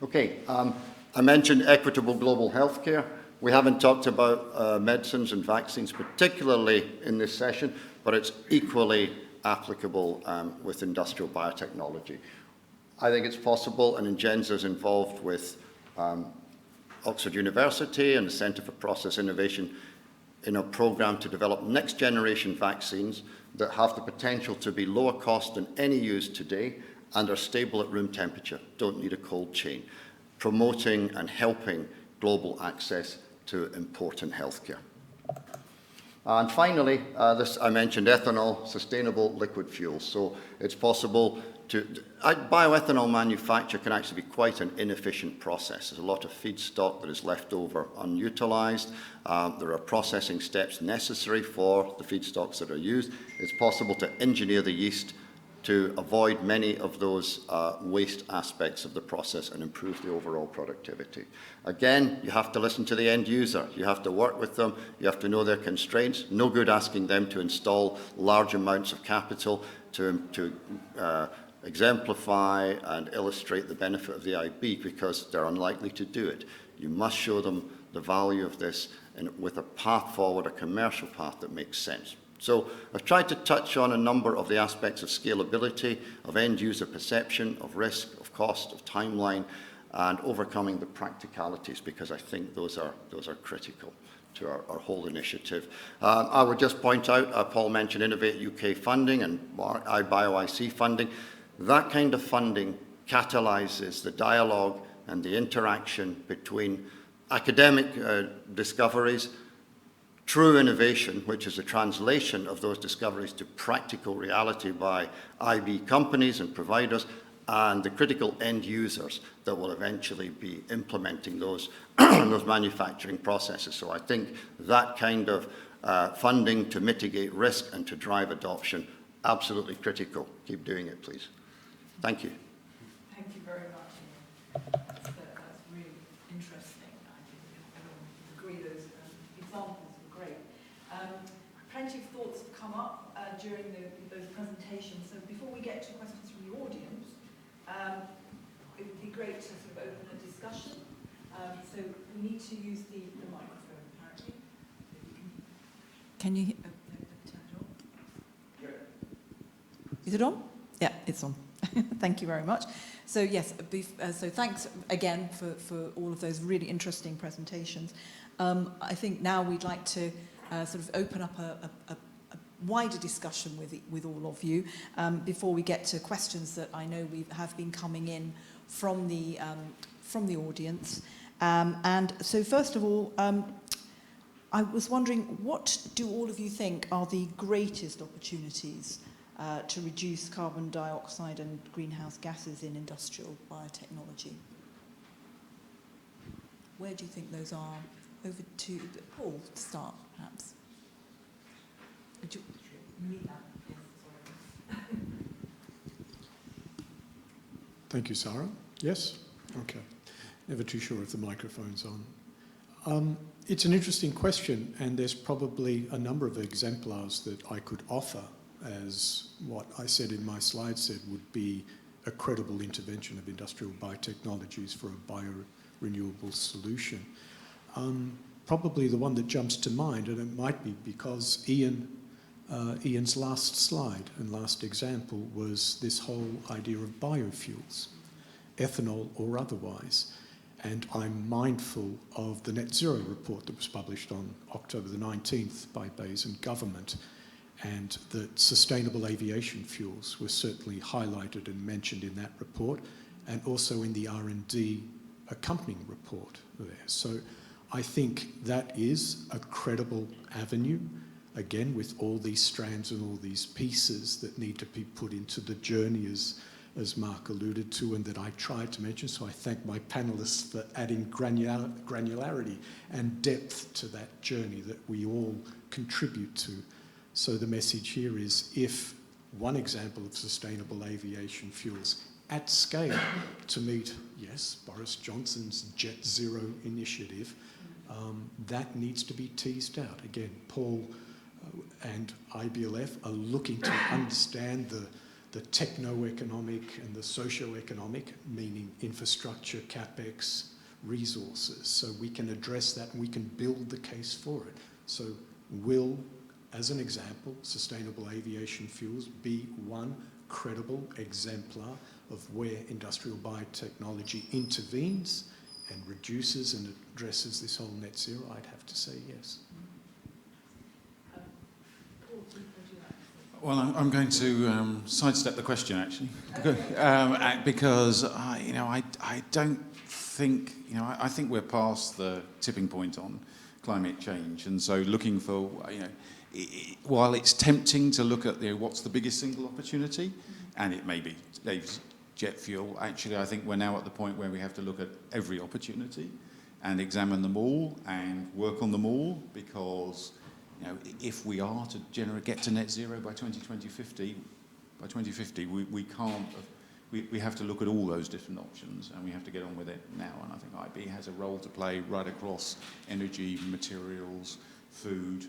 Okay, I mentioned equitable global healthcare. We haven't talked about medicines and vaccines particularly in this session, but it's equally applicable with industrial biotechnology. I think it's possible, and Ingenza is involved with Oxford University and the Centre for Process Innovation in a program to develop next generation vaccines that have the potential to be lower cost than any used today and are stable at room temperature, don't need a cold chain, promoting and helping global access to important healthcare. And finally, I mentioned ethanol, sustainable liquid fuels. So it's possible bioethanol manufacture can actually be quite an inefficient process. There's a lot of feedstock that is left over unutilized. There are processing steps necessary for the feedstocks that are used. It's possible to engineer the yeast to avoid many of those waste aspects of the process and improve the overall productivity. Again, you have to listen to the end user. You have to work with them. You have to know their constraints. No good asking them to install large amounts of capital to exemplify and illustrate the benefit of the IB, because they're unlikely to do it. You must show them the value of this and with a path forward, a commercial path that makes sense. So I've tried to touch on a number of the aspects of scalability, of end user perception, of risk, of cost, of timeline, and overcoming the practicalities, because I think those are critical to our whole initiative. I would just point out, Paul mentioned Innovate UK funding and BioIC funding. That kind of funding catalyzes the dialogue and the interaction between academic discoveries, true innovation, which is a translation of those discoveries to practical reality by IB companies and providers, and the critical end users that will eventually be implementing those, those manufacturing processes. So I think that kind of funding to mitigate risk and to drive adoption, absolutely critical. Keep doing it, please. Thank you. Thank you very much. That's really interesting. I think everyone agree those examples were great. Plenty of thoughts have come up during those presentations. So before we get to questions from the audience, it would be great to sort of open a discussion. So we need to use the microphone, apparently. Can you turn it on? Yeah. Is it on? Yeah, it's on. Thank you very much. So yes, so thanks again for all of those really interesting presentations. I think now we'd like to sort of open up a wider discussion with all of you before we get to questions that I know have been coming in from the audience. And so first of all, I was wondering, what do all of you think are the greatest opportunities to reduce carbon dioxide and greenhouse gases in industrial biotechnology? Where do you think those are? Over to Paul to start, perhaps. You need that. Yes, sorry. Thank you, Sarah. Yes? Okay. Never too sure if the microphone's on. It's an interesting question, and there's probably a number of exemplars that I could offer as what I said in my slide said would be a credible intervention of industrial biotechnologies for a biorenewable solution. Probably the one that jumps to mind, and it might be because Ian's last slide and last example was this whole idea of biofuels, ethanol or otherwise. And I'm mindful of the net zero report that was published on October the 19th by Bayes and government, and that sustainable aviation fuels were certainly highlighted and mentioned in that report, and also in the R&D accompanying report there. So I think that is a credible avenue, again, with all these strands and all these pieces that need to be put into the journey, as Mark alluded to, and that I tried to mention. So I thank my panelists for adding granularity and depth to that journey that we all contribute to. So the message here is, if one example of sustainable aviation fuels at scale to meet, yes, Boris Johnson's Jet Zero initiative, that needs to be teased out. Again, Paul and IBLF are looking to understand the techno-economic and the socio-economic, meaning infrastructure, capex, resources, so we can address that and we can build the case for it. So will, as an example, sustainable aviation fuels be one credible exemplar of where industrial biotechnology intervenes and reduces and addresses this whole net zero? I'd have to say yes. Well, I'm going to sidestep the question, actually, because I don't think, I think we're past the tipping point on climate change, and so looking for, while it's tempting to look at what's the biggest single opportunity, and it may be jet fuel, actually I think we're now at the point where we have to look at every opportunity and examine them all and work on them all, because if we are to get to net zero by 2050, we can't. We have to look at all those different options, and we have to get on with it now. And I think IB has a role to play right across energy, materials, food,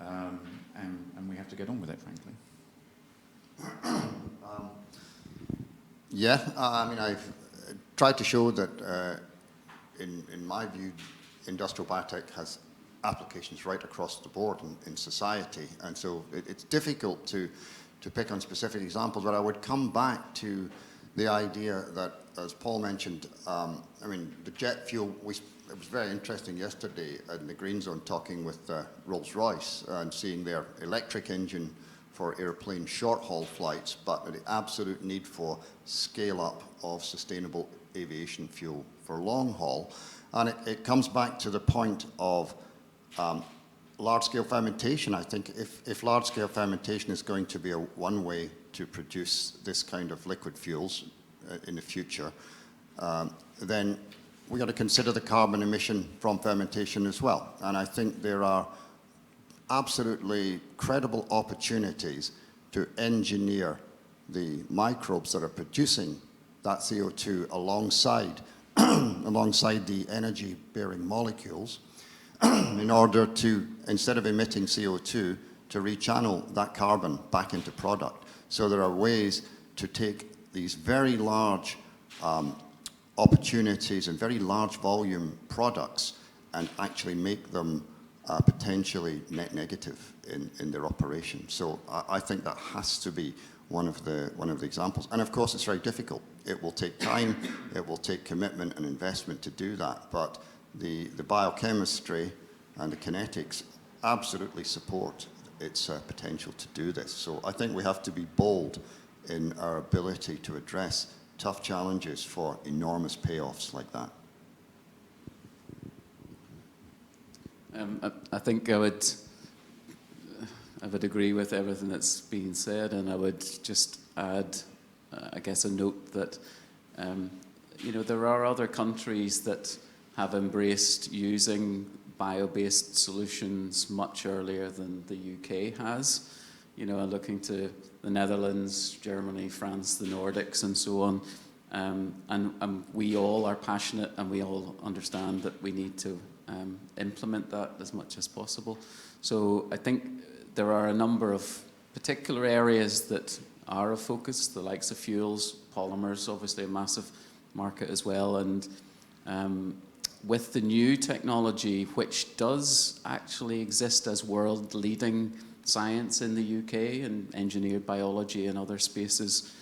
and we have to get on with it, frankly. I've tried to show that, in my view, industrial biotech has applications right across the board in society, and so it's difficult to pick on specific examples, but I would come back to the idea that, as Paul mentioned, the jet fuel, it was very interesting yesterday in the Green Zone talking with Rolls-Royce and seeing their electric engine for airplane short-haul flights, but the absolute need for scale-up of sustainable aviation fuel for long-haul. And it comes back to the point of large-scale fermentation. I think if large-scale fermentation is going to be one way to produce this kind of liquid fuels in the future, then we've got to consider the carbon emission from fermentation as well. And I think there are absolutely credible opportunities to engineer the microbes that are producing that CO2 alongside the energy-bearing molecules in order to, instead of emitting CO2, to rechannel that carbon back into product. So there are ways to take these very large opportunities and very large volume products and actually make them potentially net negative in their operation. So I think that has to be one of the examples. And of course, it's very difficult It will take time, it will take commitment and investment to do that, but the biochemistry and the kinetics absolutely support its potential to do this. So I think we have to be bold in our ability to address tough challenges for enormous payoffs like that. I think I would agree with everything that's been said, and I would just add, I guess, a note that there are other countries that have embraced using bio-based solutions much earlier than the UK has. Looking to the Netherlands, Germany, France, the Nordics, and so on. And we all are passionate, and we all understand that we need to implement that as much as possible. So I think there are a number of particular areas that are a focus, the likes of fuels, polymers, obviously a massive market as well. And with the new technology, which does actually exist as world-leading science in the UK and engineered biology and other spaces,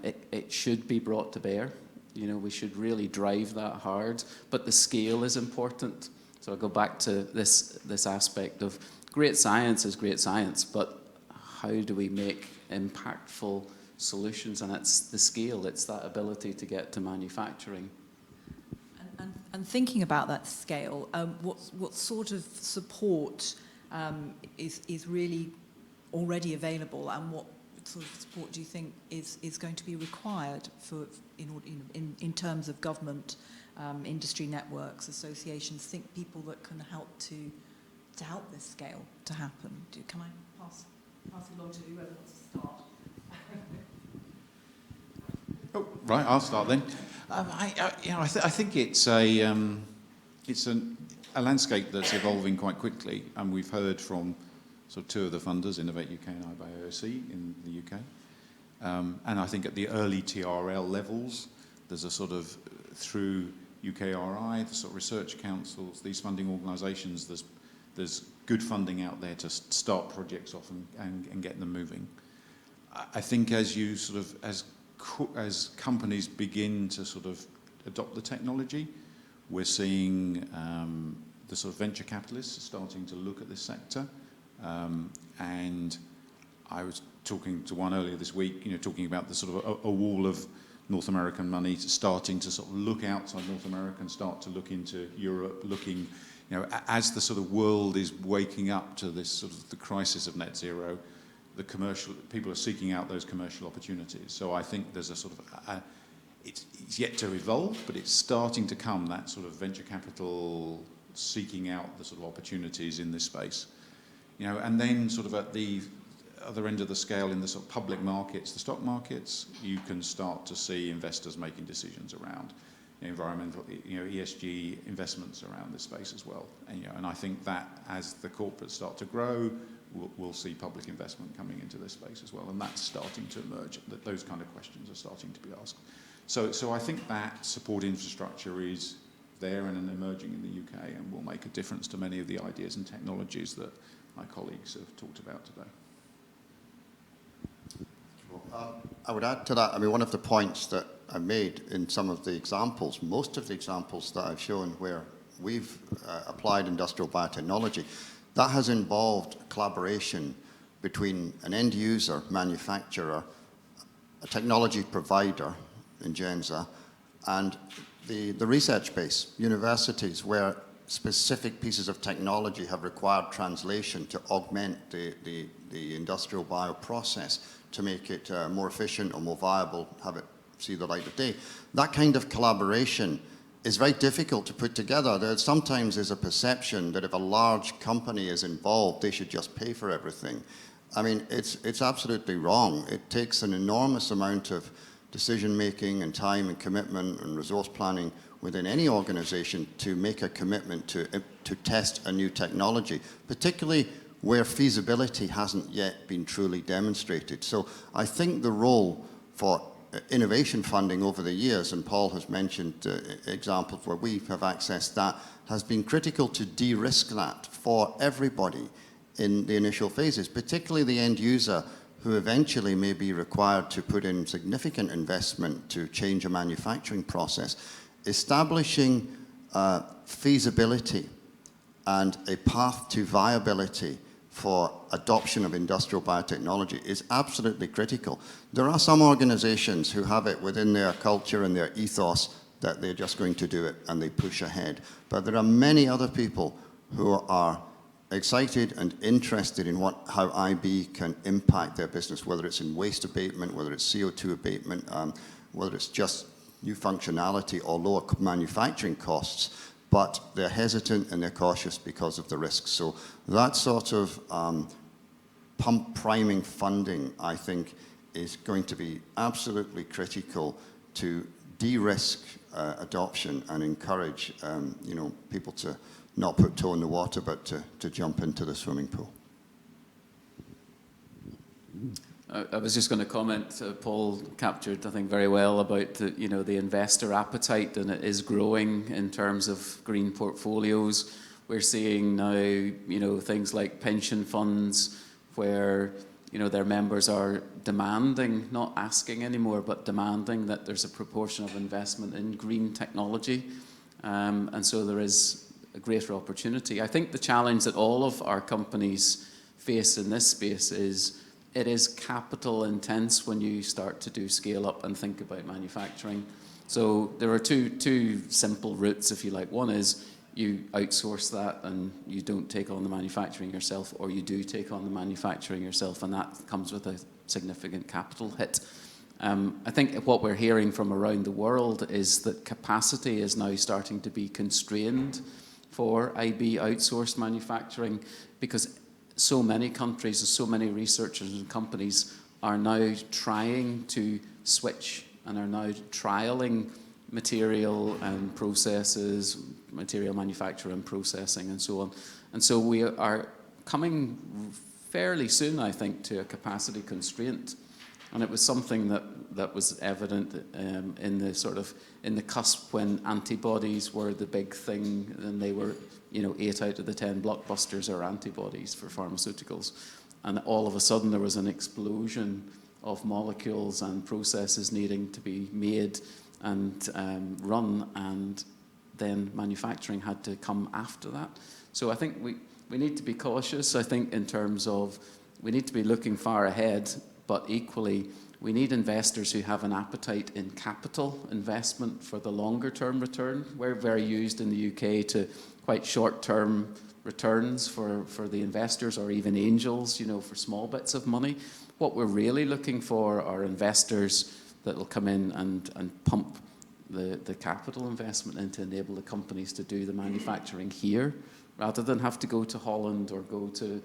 it should be brought to bear. We should really drive that hard, but the scale is important. So I'll go back to this aspect of great science is great science, but how do we make impactful solutions? And it's the scale, it's that ability to get to manufacturing. And thinking about that scale, what sort of support is really already available, and what sort of support do you think is going to be required in terms of government, industry networks, associations, think people that can help to help this scale to happen? Can I pass it along to whoever wants to start? Oh, right, I'll start then. I think it's a landscape that's evolving quite quickly, and we've heard from sort of two of the funders, Innovate UK and IBIOC in the UK. And I think at the early TRL levels, there's a sort of, through UKRI, the sort of research councils, these funding organisations, there's good funding out there to start projects off and get them moving. I think as you sort of, as companies begin to sort of adopt the technology, we're seeing the sort of venture capitalists starting to look at this sector. And I was talking to one earlier this week, talking about the sort of a wall of North American money starting to sort of look outside North America and start to look into Europe, looking, as the sort of world is waking up to this sort of the crisis of net zero, the commercial people are seeking out those commercial opportunities. So I think there's a sort of it's yet to evolve, but it's starting to come, that sort of venture capital seeking out the sort of opportunities in this space. And then sort of at the other end of the scale, in the sort of public markets, the stock markets, you can start to see investors making decisions around environmental, ESG investments around this space as well. And I think that as the corporates start to grow, we'll see public investment coming into this space as well, and that's starting to emerge. That those kind of questions are starting to be asked. So I think that support infrastructure is there and emerging in the UK, and will make a difference to many of the ideas and technologies that my colleagues have talked about today. I would add to that, one of the points that I made in some of the examples, most of the examples that I've shown where we've applied industrial biotechnology, that has involved collaboration between an end user, manufacturer, a technology provider in Genza, and the research base, universities, where specific pieces of technology have required translation to augment the industrial bioprocess to make it more efficient or more viable, have it see the light of day. That kind of collaboration is very difficult to put together. There sometimes is a perception that if a large company is involved, they should just pay for everything. It's absolutely wrong. It takes an enormous amount of decision-making and time and commitment and resource planning within any organization to make a commitment to test a new technology, particularly where feasibility hasn't yet been truly demonstrated. So I think the role for innovation funding over the years, and Paul has mentioned examples where we have accessed that, has been critical to de-risk that for everybody in the initial phases, particularly the end user who eventually may be required to put in significant investment to change a manufacturing process, establishing feasibility and a path to viability for adoption of industrial biotechnology is absolutely critical. There are some organizations who have it within their culture and their ethos that they're just going to do it and they push ahead. But there are many other people who are excited and interested in how IB can impact their business, whether it's in waste abatement, whether it's CO2 abatement, whether it's just new functionality or lower manufacturing costs, but they're hesitant and they're cautious because of the risks. So that sort of pump priming funding, I think, is going to be absolutely critical to de-risk adoption and encourage people to not put toe in the water, but to jump into the swimming pool. I was just going to comment, Paul captured, I think, very well about the investor appetite, and it is growing in terms of green portfolios. We're seeing now, things like pension funds where, their members are demanding, not asking anymore, but demanding that there's a proportion of investment in green technology. And so there is a greater opportunity. I think the challenge that all of our companies face in this space is it is capital intense when you start to do scale up and think about manufacturing. So there are two simple routes, if you like. One is you outsource that and you don't take on the manufacturing yourself, or you do take on the manufacturing yourself, and that comes with a significant capital hit. I think what we're hearing from around the world is that capacity is now starting to be constrained for IB outsourced manufacturing, because so many countries and so many researchers and companies are now trying to switch and are now trialing material and processes, material manufacture and processing and so on. And so we are coming fairly soon, I think, to a capacity constraint. And it was something that was evident in the cusp when antibodies were the big thing, and they were 8 out of the 10 blockbusters are antibodies for pharmaceuticals. And all of a sudden there was an explosion of molecules and processes needing to be made and run, and then manufacturing had to come after that. So I think we need to be cautious, I think, in terms of we need to be looking far ahead, but equally we need investors who have an appetite in capital investment for the longer term return. We're very used in the UK to quite short-term returns for the investors, or even angels, for small bits of money. What we're really looking for are investors that will come in and pump the capital investment in to enable the companies to do the manufacturing here, rather than have to go to Holland or go to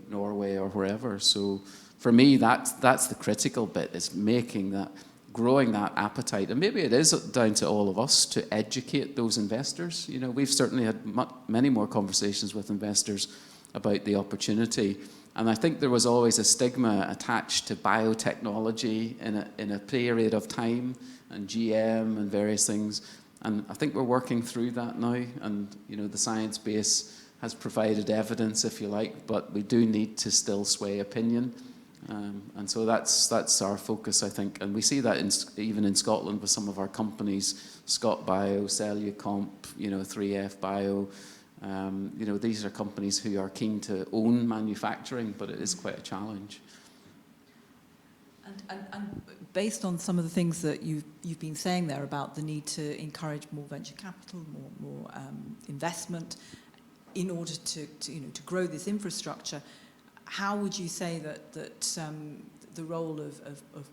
Norway or wherever. So for me, that's the critical bit, is making that, growing that appetite. And maybe it is down to all of us to educate those investors. We've certainly had many more conversations with investors about the opportunity. And I think there was always a stigma attached to biotechnology in a period of time, and GM and various things. And I think we're working through that now. And, the science base has provided evidence, if you like, but we do need to still sway opinion. And so that's our focus, I think. And we see that even in Scotland with some of our companies, Scott Bio, Cellucomp, 3F Bio. These are companies who are keen to own manufacturing, but it is quite a challenge. And based on some of the things that you've been saying there about the need to encourage more venture capital, more investment, in order to grow this infrastructure, how would you say that the role of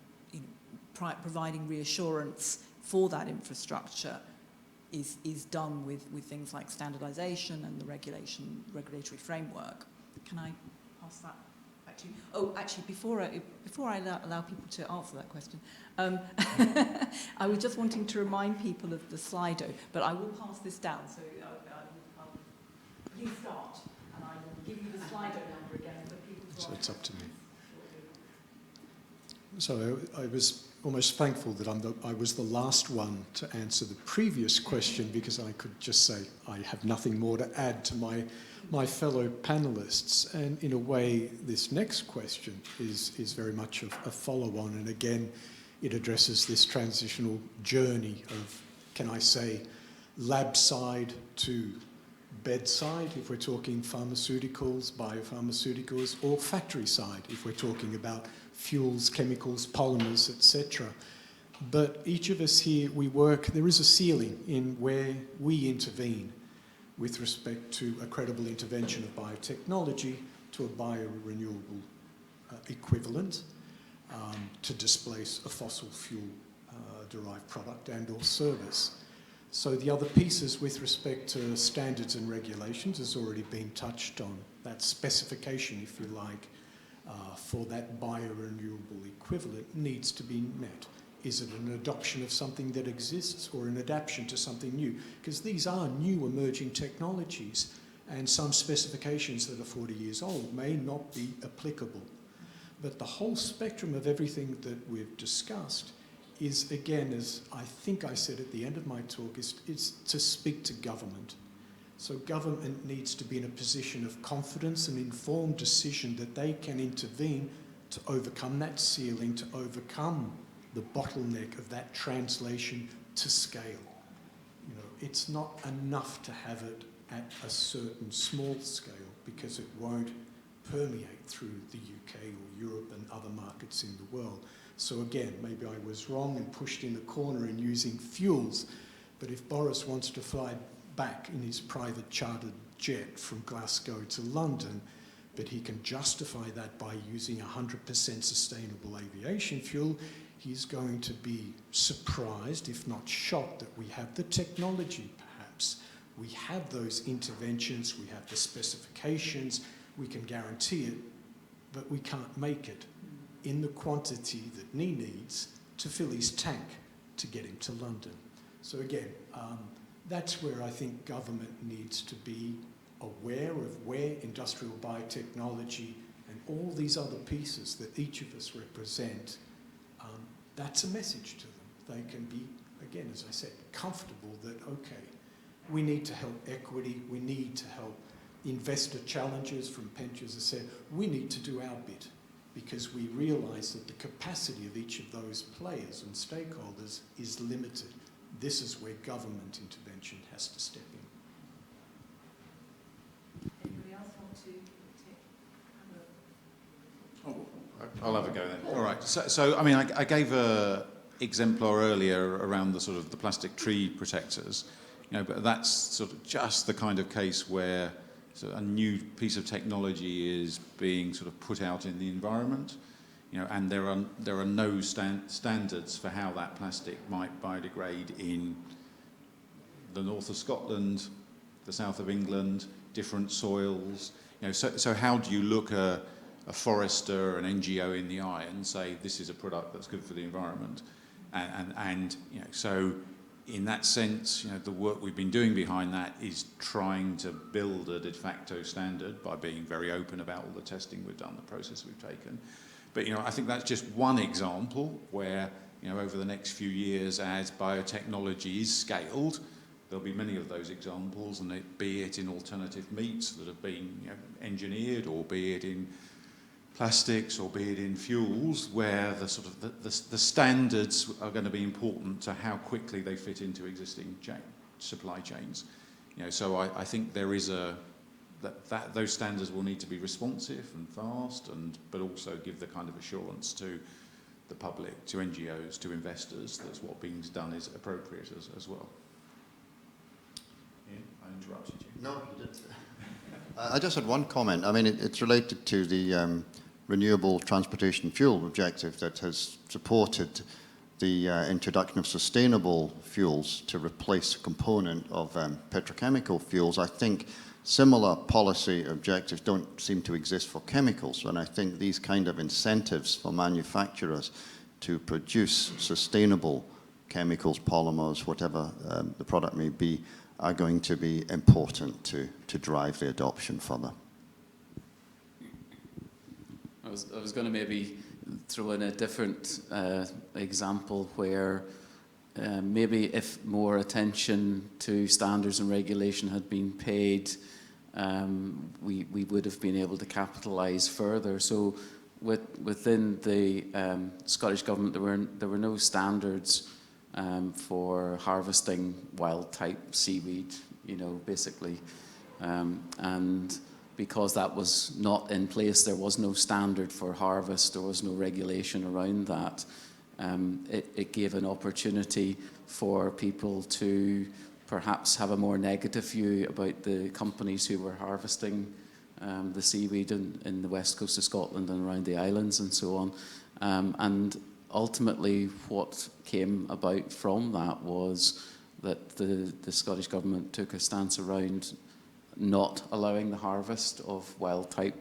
providing reassurance for that infrastructure is done with things like standardization and the regulatory framework? Can I pass that back to you? Oh, actually, before I allow people to answer that question, I was just wanting to remind people of the Slido, but I will pass this down. So you start, and I will give you the Slido number again for people to. So it's up to me. So I was almost thankful that I was the last one to answer the previous question, because I could just say I have nothing more to add to my fellow panelists. And in a way, this next question is very much a follow-on. And again, it addresses this transitional journey of, can I say, lab side to bedside, if we're talking pharmaceuticals, biopharmaceuticals, or factory side, if we're talking about fuels, chemicals, polymers, etc. But each of us here, there is a ceiling in where we intervene with respect to a credible intervention of biotechnology to a biorenewable equivalent to displace a fossil fuel derived product and or service. So the other pieces with respect to standards and regulations has already been touched on. That specification, if you like, for that biorenewable equivalent needs to be met. Is it an adoption of something that exists or an adaptation to something new? Because these are new emerging technologies, and some specifications that are 40 years old may not be applicable. But the whole spectrum of everything that we've discussed is, again, as I think I said at the end of my talk, is to speak to government. So government needs to be in a position of confidence and informed decision that they can intervene to overcome that ceiling, to overcome the bottleneck of that translation to scale. You know, it's not enough to have it at a certain small scale, because it won't permeate through the UK or Europe and other markets in the world. So again, maybe I was wrong and pushed in the corner in using fuels, but if Boris wants to fly back in his private chartered jet from Glasgow to London, but he can justify that by using 100% sustainable aviation fuel, he's going to be surprised, if not shocked, that we have the technology, perhaps. We have those interventions, we have the specifications, we can guarantee it, but we can't make it in the quantity that he needs to fill his tank to get him to London. So again, that's where I think government needs to be aware of where industrial biotechnology and all these other pieces that each of us represent, that's a message to them. They can be, again, as I said, comfortable that, okay, we need to help equity, we need to help investor challenges from pensions, as I said, we need to do our bit, because we realise that the capacity of each of those players and stakeholders is limited. This is where government intervention has to step in. Anybody else want to I'll have a go then. All right. So I mean, I gave a exemplar earlier around the sort of the plastic tree protectors, you know, but that's sort of just the kind of case where a new piece of technology is being sort of put out in the environment, you know, and there are no standards for how that plastic might biodegrade in the north of Scotland, the south of England, different soils. You know, so how do you look a forester, an NGO in the eye and say this is a product that's good for the environment? And you know, so in that sense, you know, the work we've been doing behind that is trying to build a de facto standard by being very open about all the testing we've done, the process we've taken. But you know, I think that's just one example where, you know, over the next few years, as biotechnology is scaled, there'll be many of those examples, and be it in alternative meats that have been, you know, engineered, or be it in plastics, or be it in fuels, where the sort of the standards are going to be important to how quickly they fit into existing supply chains. You know, so I think there is that those standards will need to be responsive and fast, but also give the kind of assurance to the public, to NGOs, to investors that what being done is appropriate as well. Ian, I interrupted you. No, you didn't. I just had one comment. I mean, it's related to the renewable transportation fuel objective that has supported the introduction of sustainable fuels to replace a component of petrochemical fuels. I think similar policy objectives don't seem to exist for chemicals, and I think these kind of incentives for manufacturers to produce sustainable chemicals, polymers, whatever the product may be, are going to be important to drive the adoption further. I was going to maybe throw in a different example where maybe if more attention to standards and regulation had been paid, we would have been able to capitalise further. So within the Scottish Government, there were no standards for harvesting wild-type seaweed, basically. And because that was not in place, there was no standard for harvest, there was no regulation around that. It gave an opportunity for people to perhaps have a more negative view about the companies who were harvesting the seaweed in the west coast of Scotland and around the islands and so on. And ultimately what came about from that was that the Scottish Government took a stance around not allowing the harvest of wild type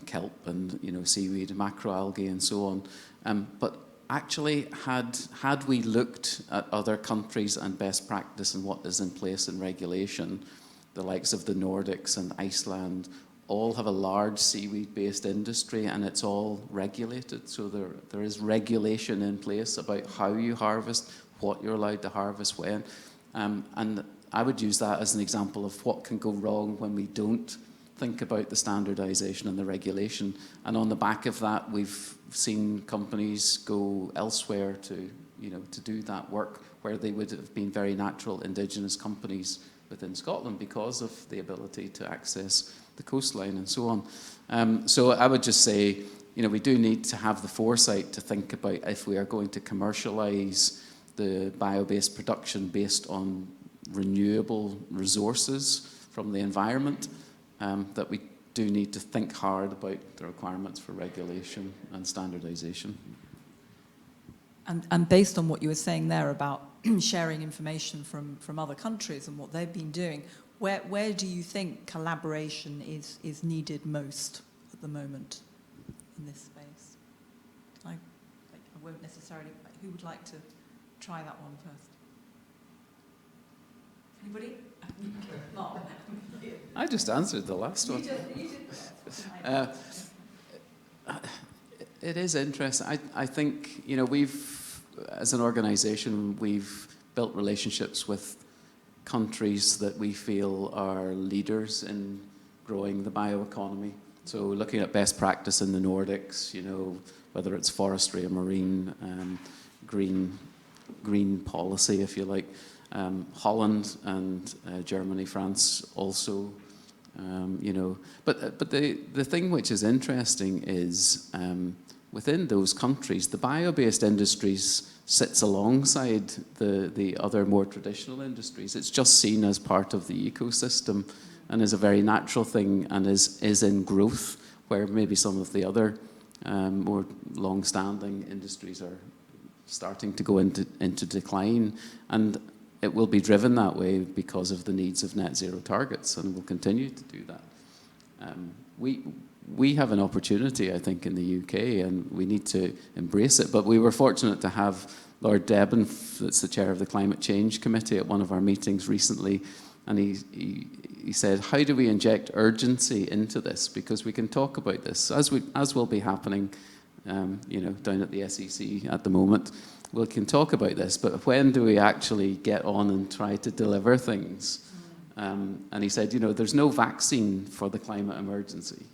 kelp and seaweed and macroalgae and so on. But actually, had we looked at other countries and best practice and what is in place in regulation, the likes of the Nordics and Iceland all have a large seaweed-based industry, and it's all regulated. So there is regulation in place about how you harvest, what you're allowed to harvest when. And I would use that as an example of what can go wrong when we don't think about the standardisation and the regulation. And on the back of that, we've seen companies go elsewhere to do that work where they would have been very natural indigenous companies within Scotland because of the ability to access the coastline and so on. So I would just say, we do need to have the foresight to think about if we are going to commercialise the bio-based production based on renewable resources from the environment, that we do need to think hard about the requirements for regulation and standardisation. And based on what you were saying there about sharing information from other countries and what they've been doing, where do you think collaboration is needed most at the moment in this space? I won't necessarily, who would like to try that one first? Anybody? Mark. I just answered the last one. It is interesting. I think, we've, as an organisation, we've built relationships with countries that we feel are leaders in growing the bioeconomy. So looking at best practice in the Nordics, whether it's forestry or marine, green policy, if you like. Holland and Germany, France also, But the thing which is interesting is within those countries, the bio-based industries sits alongside the other more traditional industries. It's just seen as part of the ecosystem and is a very natural thing and is in growth, where maybe some of the other more long-standing industries are starting to go into decline. And it will be driven that way because of the needs of net zero targets, and will continue to do that. We have an opportunity, I think, in the UK, and we need to embrace it. But we were fortunate to have Lord Debon, that's the chair of the Climate Change Committee, at one of our meetings recently, and he said, how do we inject urgency into this? Because we can talk about this, as will be happening down at the SEC at the moment. We can talk about this, but when do we actually get on and try to deliver things? And he said, there's no vaccine for the climate emergency.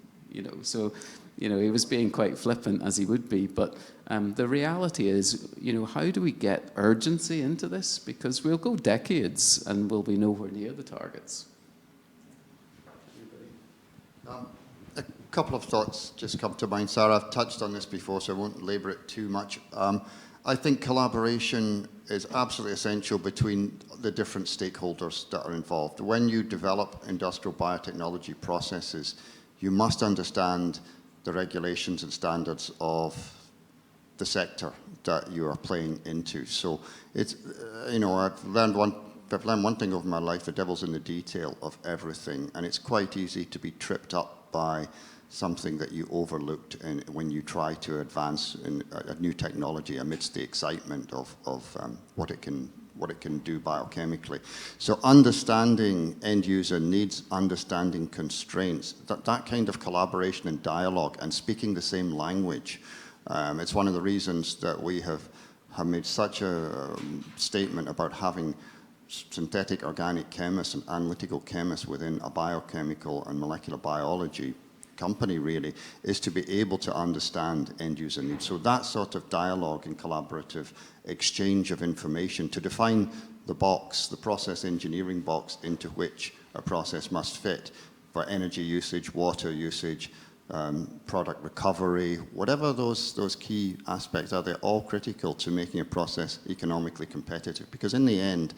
So he was being quite flippant, as he would be, but the reality is, how do we get urgency into this? Because we'll go decades and we'll be nowhere near the targets. A couple of thoughts just come to mind, Sarah. I've touched on this before, so I won't labour it too much. I think collaboration is absolutely essential between the different stakeholders that are involved. When you develop industrial biotechnology processes, you must understand the regulations and standards of the sector that you are playing into. So it's, I've learned one thing over my life: the devil's in the detail of everything, and it's quite easy to be tripped up by something that you overlooked when you try to advance in a new technology amidst the excitement of what it can what it can do biochemically. So understanding end user needs, understanding constraints, that kind of collaboration and dialogue and speaking the same language. It's one of the reasons that we have made such a statement about having synthetic organic chemists and analytical chemists within a biochemical and molecular biology company, really, is to be able to understand end user needs. So that sort of dialogue and collaborative exchange of information to define the box, the process engineering box into which a process must fit for energy usage, water usage, product recovery, whatever those key aspects are, they're all critical to making a process economically competitive. Because in the end,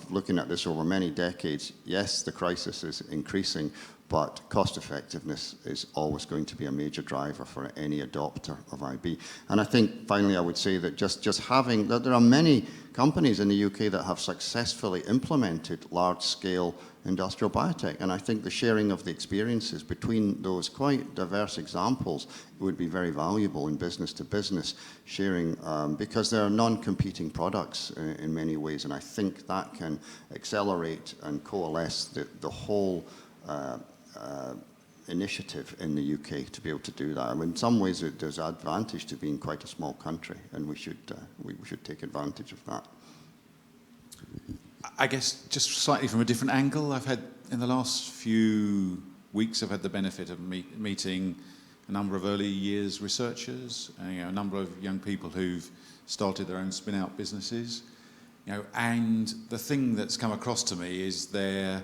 looking at this over many decades, yes, the crisis is increasing, but cost effectiveness is always going to be a major driver for any adopter of IB. And I think, finally, I would say that just having, that there are many companies in the UK that have successfully implemented large-scale industrial biotech, and I think the sharing of the experiences between those quite diverse examples would be very valuable in business-to-business sharing, because there are non-competing products in many ways, and I think that can accelerate and coalesce the whole initiative in the UK to be able to do that. I mean, in some ways, there's an advantage to being quite a small country, and we should take advantage of that. I guess just slightly from a different angle, in the last few weeks, I've had the benefit of meeting a number of early years researchers, a number of young people who've started their own spin-out businesses, and the thing that's come across to me is their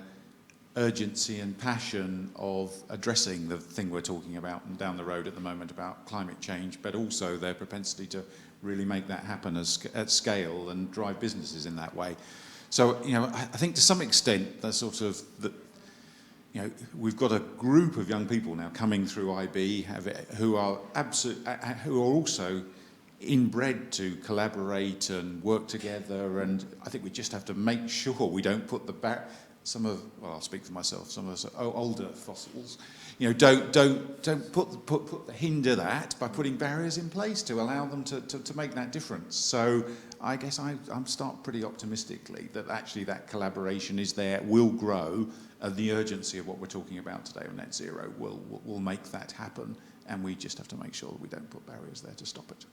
urgency and passion of addressing the thing we're talking about down the road at the moment about climate change, but also their propensity to really make that happen at scale and drive businesses in that way. So, I think to some extent, the sort of we've got a group of young people now coming through IB who are also inbred to collaborate and work together, and I think we just have to make sure we don't put I'll speak for myself, some of us older fossils, don't hinder that by putting barriers in place to allow them to make that difference. So I guess I'm start pretty optimistically that actually that collaboration is there, will grow, and the urgency of what we're talking about today on net zero will make that happen, and we just have to make sure that we don't put barriers there to stop it.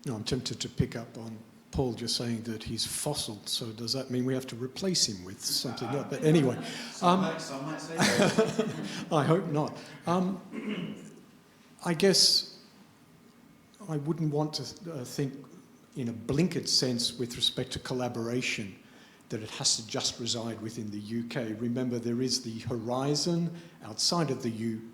No, I'm tempted to pick up on Paul just saying that he's fossil, so does that mean we have to replace him with something else? But anyway. Some might say that. I hope not. I guess I wouldn't want to think in a blinkered sense with respect to collaboration that it has to just reside within the UK. Remember, there is the horizon outside of the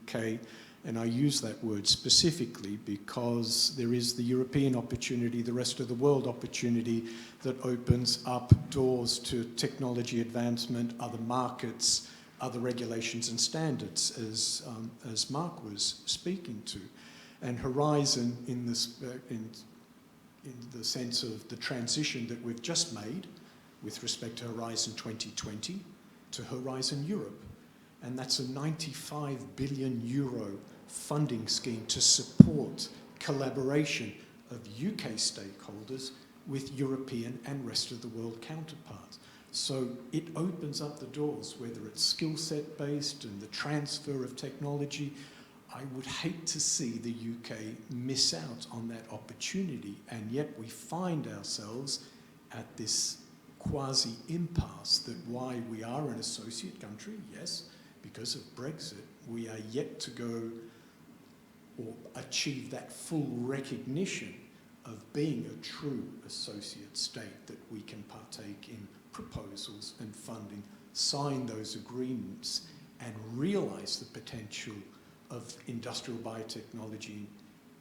UK, and I use that word specifically because there is the European opportunity, the rest of the world opportunity that opens up doors to technology advancement, other markets, other regulations and standards, as Mark was speaking to. And horizon in the sense of the transition that we've just made with respect to Horizon 2020 to Horizon Europe. And that's a €95 billion funding scheme to support collaboration of UK stakeholders with European and rest of the world counterparts. So it opens up the doors, whether it's skill set based and the transfer of technology. I would hate to see the UK miss out on that opportunity, and yet we find ourselves at this quasi-impasse that why we are an associate country, yes, because of Brexit, we are yet to go or achieve that full recognition of being a true associate state, that we can partake in proposals and funding, sign those agreements, and realise the potential of industrial biotechnology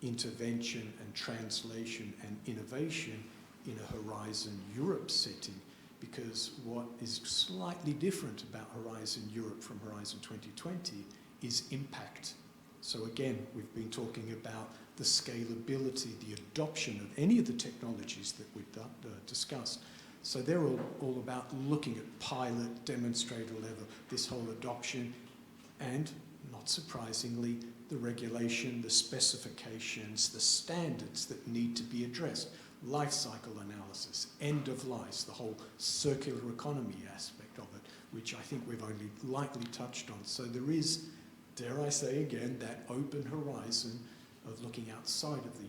intervention and translation and innovation in a Horizon Europe setting. Because what is slightly different about Horizon Europe from Horizon 2020 is impact. So again, we've been talking about the scalability, the adoption of any of the technologies that we've discussed. So they're all about looking at pilot, demonstrator level, this whole adoption, and not surprisingly, the regulation, the specifications, the standards that need to be addressed, life cycle analysis, end of life, the whole circular economy aspect of it, which I think we've only lightly touched on. So there is, dare I say again, that open horizon of looking outside of the UK.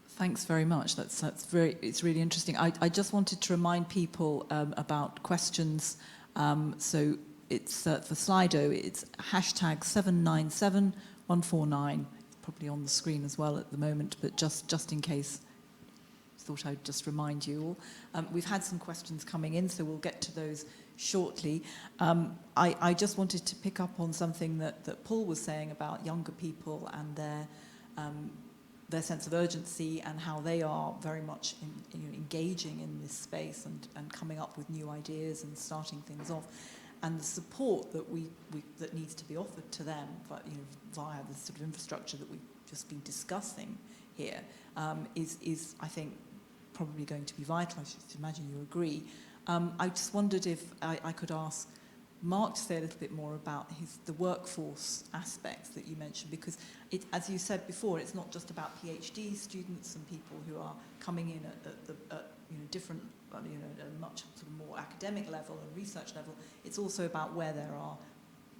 Thanks very much. It's really interesting. I just wanted to remind people about questions. So it's for Slido, it's hashtag 797149. It's probably on the screen as well at the moment, but just in case, thought I'd just remind you all. We've had some questions coming in, so we'll get to those shortly. I just wanted to pick up on something that Paul was saying about younger people and their sense of urgency and how they are very much engaging in this space and coming up with new ideas and starting things off, and the support that that needs to be offered to them, via the sort of infrastructure that we've just been discussing here, is I think probably going to be vital. I should imagine you agree. I just wondered if I could ask Mark to say a little bit more about the workforce aspects that you mentioned, because as you said before, it's not just about PhD students and people who are coming in at different, at a much sort of more academic level and research level. It's also about where there are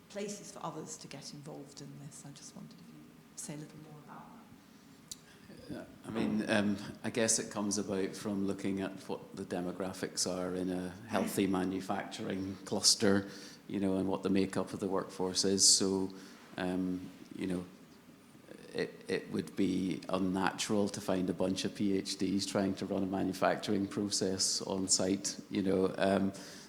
places for others to get involved in this. I just wondered if you'd say a little more about that. I mean, I guess it comes about from looking at what the demographics are in a healthy manufacturing cluster, and what the makeup of the workforce is. So, it would be unnatural to find a bunch of PhDs trying to run a manufacturing process on site,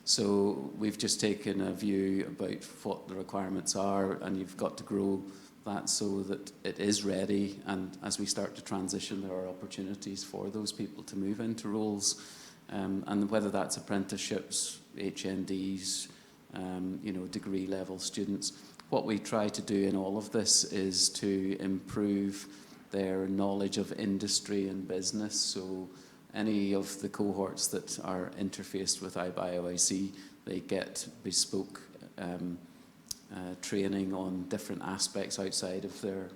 So we've just taken a view about what the requirements are, and you've got to grow that so that it is ready, and as we start to transition, there are opportunities for those people to move into roles, and whether that's apprenticeships, HNDs, degree level students. What we try to do in all of this is to improve their knowledge of industry and business. So any of the cohorts that are interfaced with iBioIC, they get bespoke training on different aspects outside of their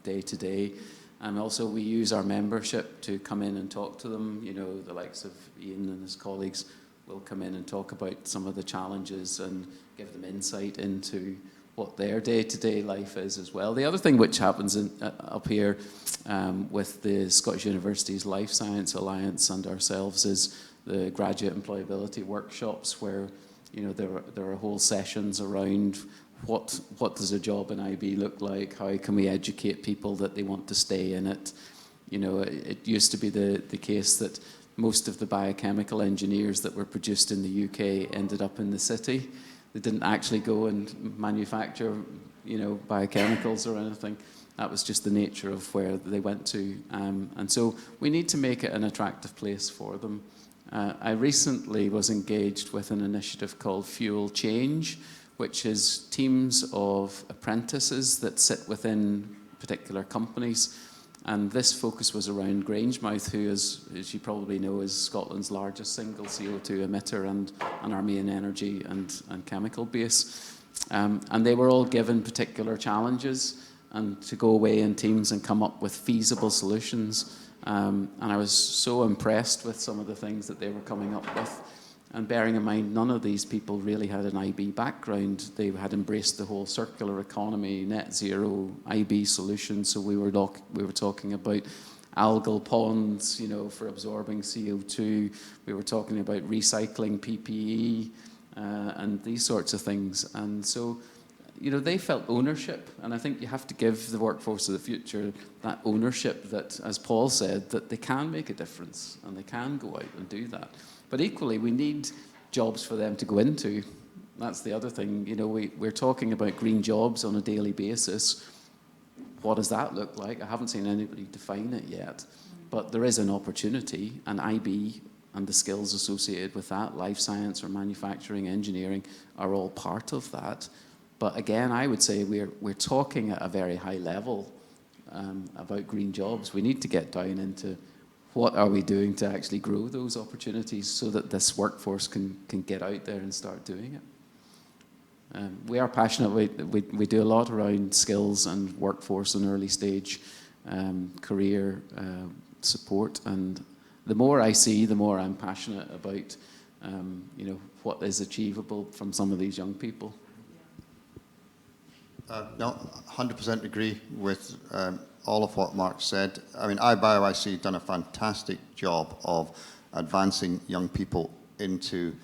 day-to-day. And also we use our membership to come in and talk to them. The likes of Ian and his colleagues will come in and talk about some of the challenges and give them insight into what their day-to-day life is as well. The other thing which happens up here with the Scottish Universities Life Science Alliance and ourselves is the graduate employability workshops, where there are whole sessions around what does a job in IB look like, how can we educate people that they want to stay in it. It used to be the case that most of the biochemical engineers that were produced in the UK ended up in the city. They didn't actually go and manufacture, biochemicals or anything. That was just the nature of where they went to. And so we need to make it an attractive place for them. I recently was engaged with an initiative called Fuel Change, which is teams of apprentices that sit within particular companies. And this focus was around Grangemouth, who, as you probably know, is Scotland's largest single CO2 emitter and our main energy and chemical base. And they were all given particular challenges and to go away in teams and come up with feasible solutions. And I was so impressed with some of the things that they were coming up with. And bearing in mind, none of these people really had an IB background. They had embraced the whole circular economy, net zero IB solution. So we were talking about algal ponds, for absorbing CO2. We were talking about recycling PPE and these sorts of things. And so, they felt ownership. And I think you have to give the workforce of the future that ownership that, as Paul said, that they can make a difference and they can go out and do that. But equally, we need jobs for them to go into. That's the other thing. We're talking about green jobs on a daily basis. What does that look like? I haven't seen anybody define it yet. But there is an opportunity, and IB and the skills associated with that, life science or manufacturing, engineering, are all part of that. But again, I would say we're talking at a very high level about green jobs. We need to get down into what are we doing to actually grow those opportunities so that this workforce can get out there and start doing it. We are passionate. We do a lot around skills and workforce and early stage career support. And the more I see, the more I'm passionate about, what is achievable from some of these young people. No, 100% agree with all of what Mark said. I mean, iBioIC have done a fantastic job of advancing young people into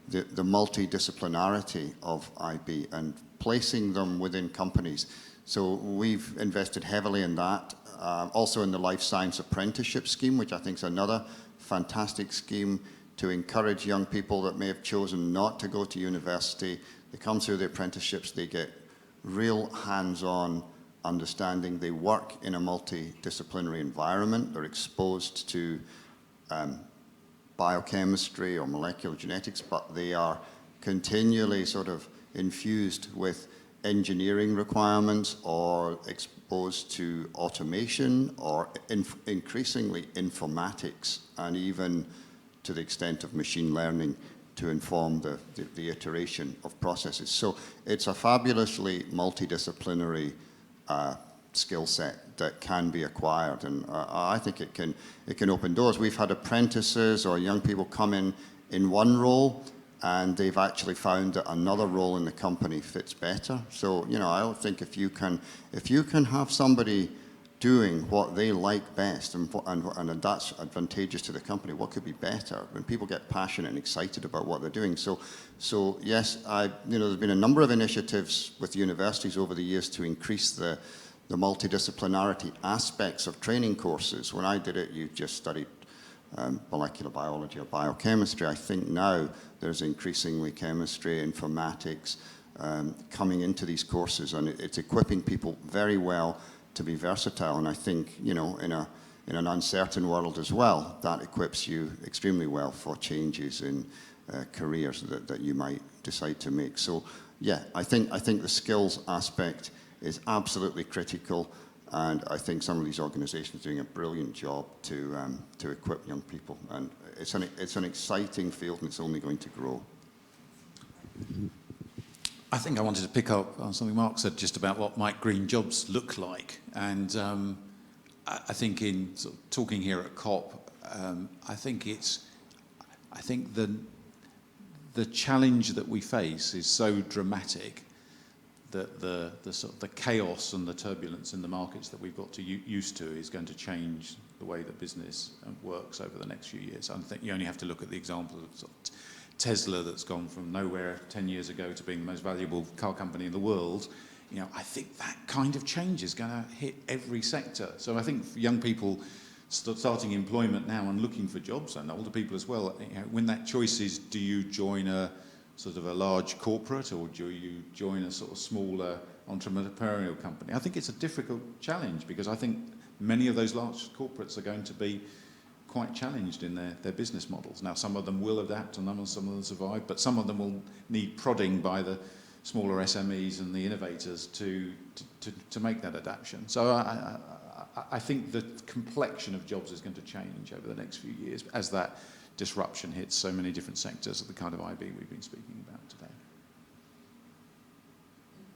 the multidisciplinarity of IB and placing them within companies. So we've invested heavily in that. Also in the Life Science Apprenticeship scheme, which I think is another fantastic scheme to encourage young people that may have chosen not to go to university. They come through the apprenticeships, they get real hands-on understanding. They work in a multidisciplinary environment. They're exposed to biochemistry or molecular genetics, but they are continually sort of infused with engineering requirements or exposed to automation or increasingly informatics, and even to the extent of machine learning to inform the iteration of processes. So it's a fabulously multidisciplinary skill set that can be acquired, and I think it can open doors. We've had apprentices or young people come in one role, and they've actually found that another role in the company fits better. So I don't think if you can have somebody doing what they like best and that's advantageous to the company, what could be better when people get passionate and excited about what they're doing? So yes, there's been a number of initiatives with universities over the years to increase the multidisciplinarity aspects of training courses. When I did it, you just studied molecular biology or biochemistry. I think now there's increasingly chemistry, informatics coming into these courses, and it's equipping people very well to be versatile. And I think, in an uncertain world as well, that equips you extremely well for changes in careers that you might decide to make. So yeah, I think the skills aspect is absolutely critical, and I think some of these organizations are doing a brilliant job to equip young people, and it's an exciting field, and it's only going to grow. I think I wanted to pick up on something Mark said just about what might green jobs look like. And I think in sort of talking here at COP, I think the challenge that we face is so dramatic that the sort of the chaos and the turbulence in the markets that we've got used to is going to change the way that business works over the next few years. I think you only have to look at the example of sort of Tesla that's gone from nowhere 10 years ago to being the most valuable car company in the world. I think that kind of change is going to hit every sector. So I think for young people starting employment now and looking for jobs, and older people as well, when that choice is, do you join a sort of a large corporate or do you join a sort of smaller entrepreneurial company? I think it's a difficult challenge, because I think many of those large corporates are going to be quite challenged in their business models. Now, some of them will adapt and some of them survive, but some of them will need prodding by the smaller SMEs and the innovators to make that adaptation. So I think the complexion of jobs is going to change over the next few years as that disruption hits so many different sectors of the kind of IB we've been speaking about today.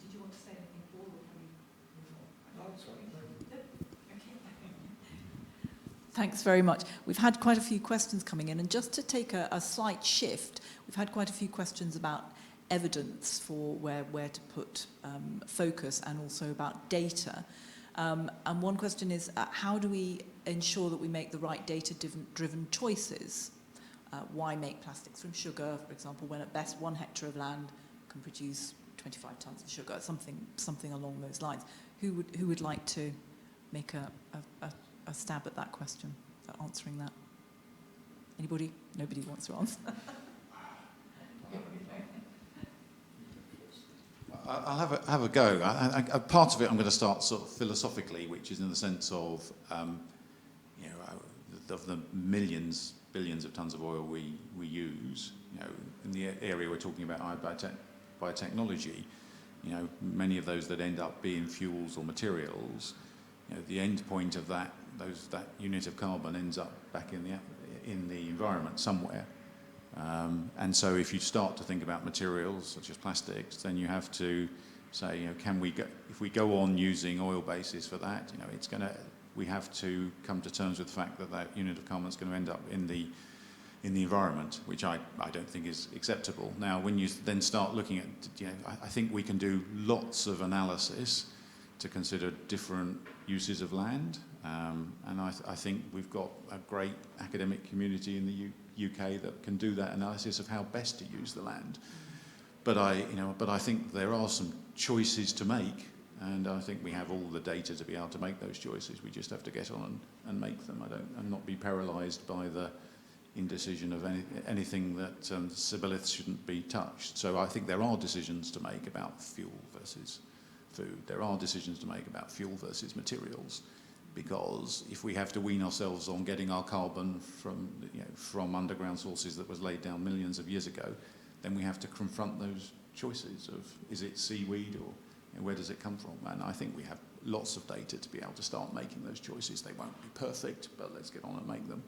Did you want to say anything, Paul? No, sorry. Thanks very much. We've had quite a few questions coming in, and just to take a slight shift, we've had quite a few questions about evidence for where to put focus, and also about data. And one question is, how do we ensure that we make the right data-driven choices? Why make plastics from sugar, for example, when at best 1 hectare of land can produce 25 tons of sugar, something along those lines? Who would like to make a stab at that question, at answering that? Anybody? Nobody wants to answer. I'll have a go. Part of it I'm going to start sort of philosophically, which is in the sense of, of the millions, billions of tons of oil we use, in the area we're talking about, biotechnology, many of those that end up being fuels or materials, the end point of that that unit of carbon ends up back in the environment somewhere. And so if you start to think about materials such as plastics, then you have to say, if we go on using oil bases for that, we have to come to terms with the fact that unit of carbon is going to end up in the environment, which I don't think is acceptable. Now, when you then start looking at, I think we can do lots of analysis to consider different uses of land, and I think we've got a great academic community in the UK that can do that analysis of how best to use the land. But I think there are some choices to make, and I think we have all the data to be able to make those choices. We just have to get on and make them. And not be paralysed by the indecision of anything that Sibylith shouldn't be touched. So I think there are decisions to make about fuel versus food. There are decisions to make about fuel versus materials, because if we have to wean ourselves on getting our carbon from underground sources that was laid down millions of years ago, then we have to confront those choices of, is it seaweed or where does it come from? And I think we have lots of data to be able to start making those choices. They won't be perfect, but let's get on and make them.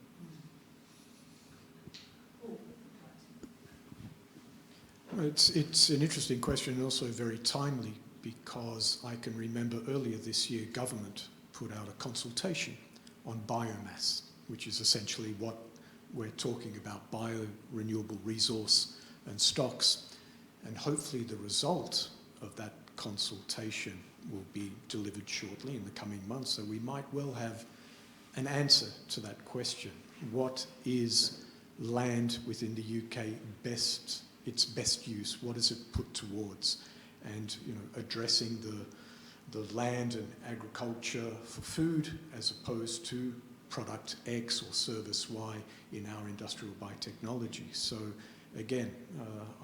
It's an interesting question and also very timely, because I can remember earlier this year government put out a consultation on biomass, which is essentially what we're talking about, bio-renewable resource and stocks. And hopefully the result of that consultation will be delivered shortly in the coming months. So we might well have an answer to that question. What is land within the UK its best use? What is it put towards? And addressing the land and agriculture for food as opposed to product X or service Y in our industrial biotechnology. So again,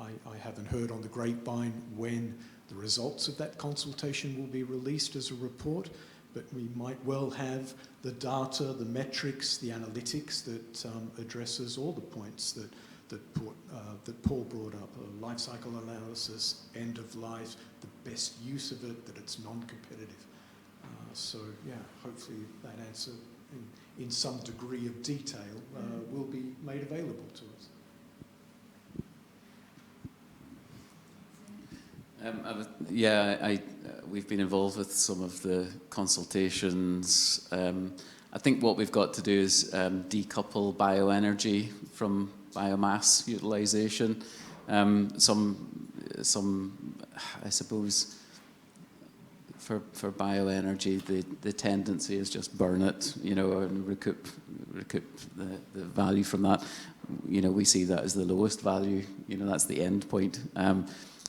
I haven't heard on the grapevine when the results of that consultation will be released as a report, but we might well have the data, the metrics, the analytics that addresses all the points that Paul brought up: life cycle analysis, end of life, the best use of it, that it's non-competitive. So yeah, hopefully that answer in some degree of detail will be made available to us. We've been involved with some of the consultations. I think what we've got to do is decouple bioenergy from biomass utilisation. I suppose, for bioenergy, the tendency is just burn it, and recoup the value from that. We see that as the lowest value. That's the end point.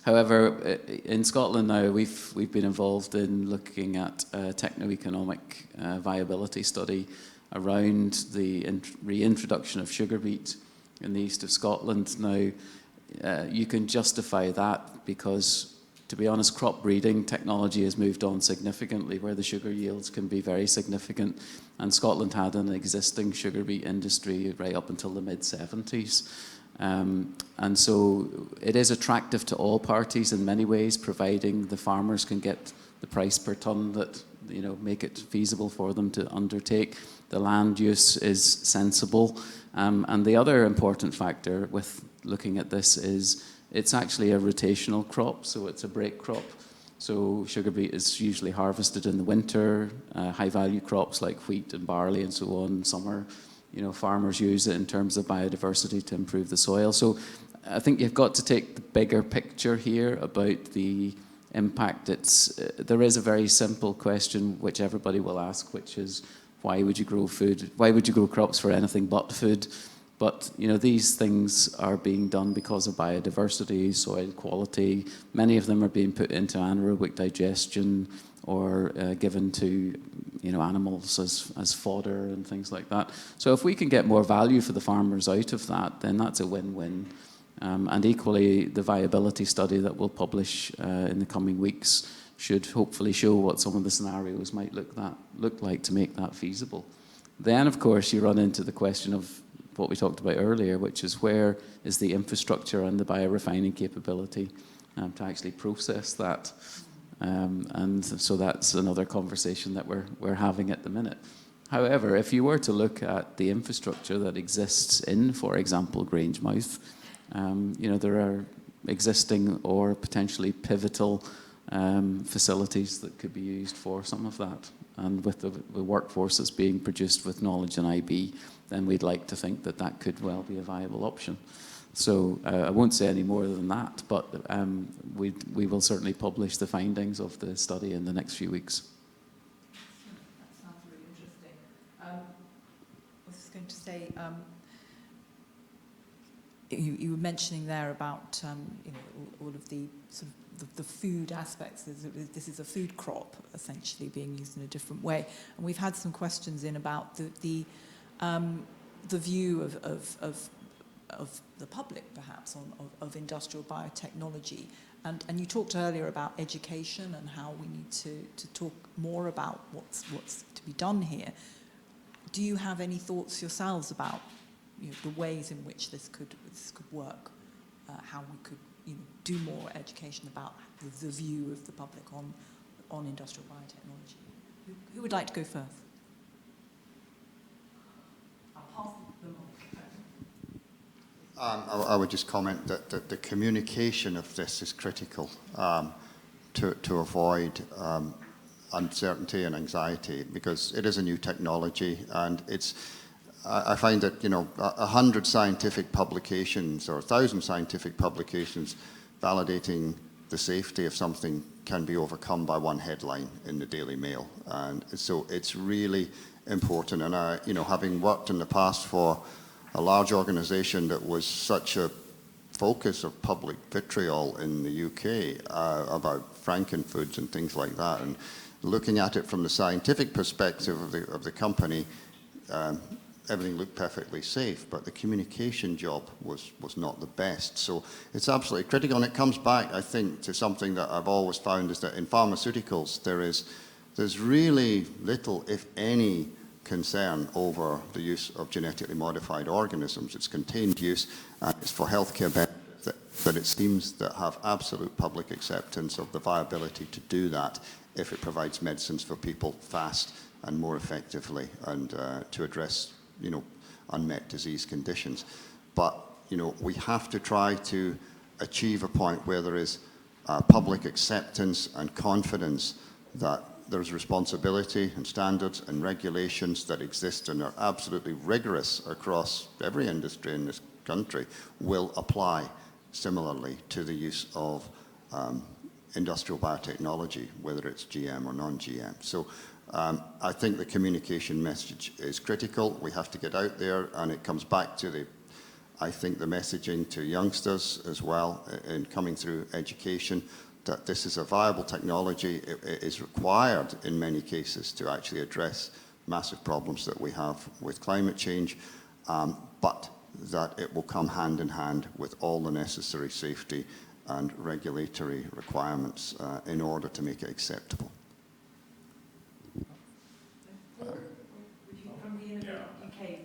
However, in Scotland now, we've been involved in looking at a techno-economic viability study around the reintroduction of sugar beet in the east of Scotland. Now, you can justify that because, to be honest, crop breeding technology has moved on significantly, where the sugar yields can be very significant. And Scotland had an existing sugar beet industry right up until the mid-70s. And so it is attractive to all parties in many ways, providing the farmers can get the price per tonne that make it feasible for them to undertake. The land use is sensible. And the other important factor with looking at this is it's actually a rotational crop, so it's a break crop. So sugar beet is usually harvested in the winter. High-value crops like wheat and barley and so on, summer, farmers use it in terms of biodiversity to improve the soil. So I think you've got to take the bigger picture here about the impact. There is a very simple question which everybody will ask, which is, why would you grow food? Why would you grow crops for anything but food? But these things are being done because of biodiversity, soil quality. Many of them are being put into anaerobic digestion or given to animals as fodder and things like that. So if we can get more value for the farmers out of that, then that's a win-win. And equally, the viability study that we'll publish in the coming weeks should hopefully show what some of the scenarios might look like to make that feasible. Then, of course, you run into the question of what we talked about earlier, which is where is the infrastructure and the biorefining capability to actually process that. And so that's another conversation that we're having at the minute. However, if you were to look at the infrastructure that exists in, for example, Grangemouth, there are existing or potentially pivotal facilities that could be used for some of that. And with the workforce that's being produced with knowledge and IB, then we'd like to think that that could well be a viable option. So I won't say any more than that, but we will certainly publish the findings of the study in the next few weeks. That sounds really interesting. I was just going to say, you were mentioning there about all of the sort of the food aspects. This is a food crop essentially being used in a different way, and we've had some questions in about the view of the public perhaps of industrial biotechnology, and you talked earlier about education and how we need to talk more about what's to be done here. Do you have any thoughts yourselves about the ways in which this could work, how we could do more education about the view of the public on industrial biotechnology? Who would like to go first? I'll pass the mic. I would just comment that the communication of this is critical to avoid uncertainty and anxiety, because it is a new technology, and I find that 100 scientific publications or 1,000 scientific publications validating the safety of something can be overcome by one headline in the Daily Mail, and so it's really important. And having worked in the past for a large organisation that was such a focus of public vitriol in the UK about frankenfoods and things like that, and looking at it from the scientific perspective of the company, everything looked perfectly safe, but the communication job was not the best. So it's absolutely critical, and it comes back, I think, to something that I've always found, is that in pharmaceuticals there's really little, if any, concern over the use of genetically modified organisms. It's contained use, and it's for healthcare benefits that it seems that have absolute public acceptance of the viability to do that if it provides medicines for people fast and more effectively, and to address unmet disease conditions. But we have to try to achieve a point where there is public acceptance and confidence that there's responsibility and standards and regulations that exist and are absolutely rigorous across every industry in this country will apply similarly to the use of industrial biotechnology, whether it's GM or non-GM. So I think the communication message is critical. We have to get out there, and it comes back to the messaging to youngsters as well in coming through education, that this is a viable technology. It is required in many cases to actually address massive problems that we have with climate change, but that it will come hand in hand with all the necessary safety and regulatory requirements in order to make it acceptable. From the Innovate UK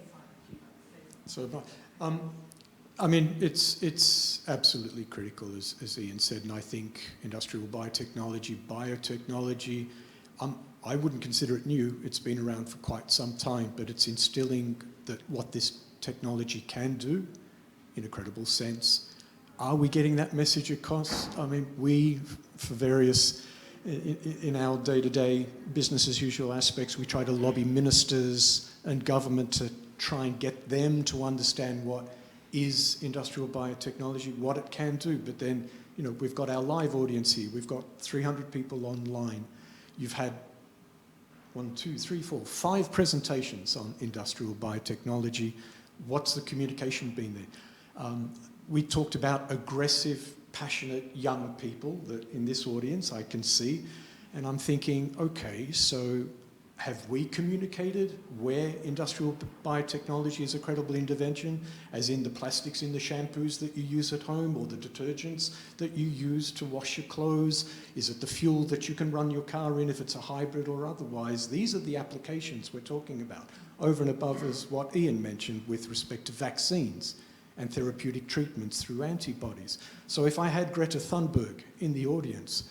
side, I mean, it's absolutely critical, as Ian said, and I think industrial biotechnology, I wouldn't consider it new. It's been around for quite some time, but it's instilling that what this technology can do in a credible sense. Are we getting that message across? I mean, we, for various, in our day-to-day business as usual aspects, we try to lobby ministers and government to try and get them to understand what is industrial biotechnology, what it can do. But then, we've got our live audience here. We've got 300 people online. You've had 5 presentations on industrial biotechnology. What's the communication been there? We talked about aggressive, passionate young people that in this audience I can see, and I'm thinking, okay, so have we communicated where industrial biotechnology is a credible intervention, as in the plastics in the shampoos that you use at home or the detergents that you use to wash your clothes? Is it the fuel that you can run your car in if it's a hybrid or otherwise? These are the applications we're talking about, over and above as what Ian mentioned with respect to vaccines and therapeutic treatments through antibodies. So if I had Greta Thunberg in the audience,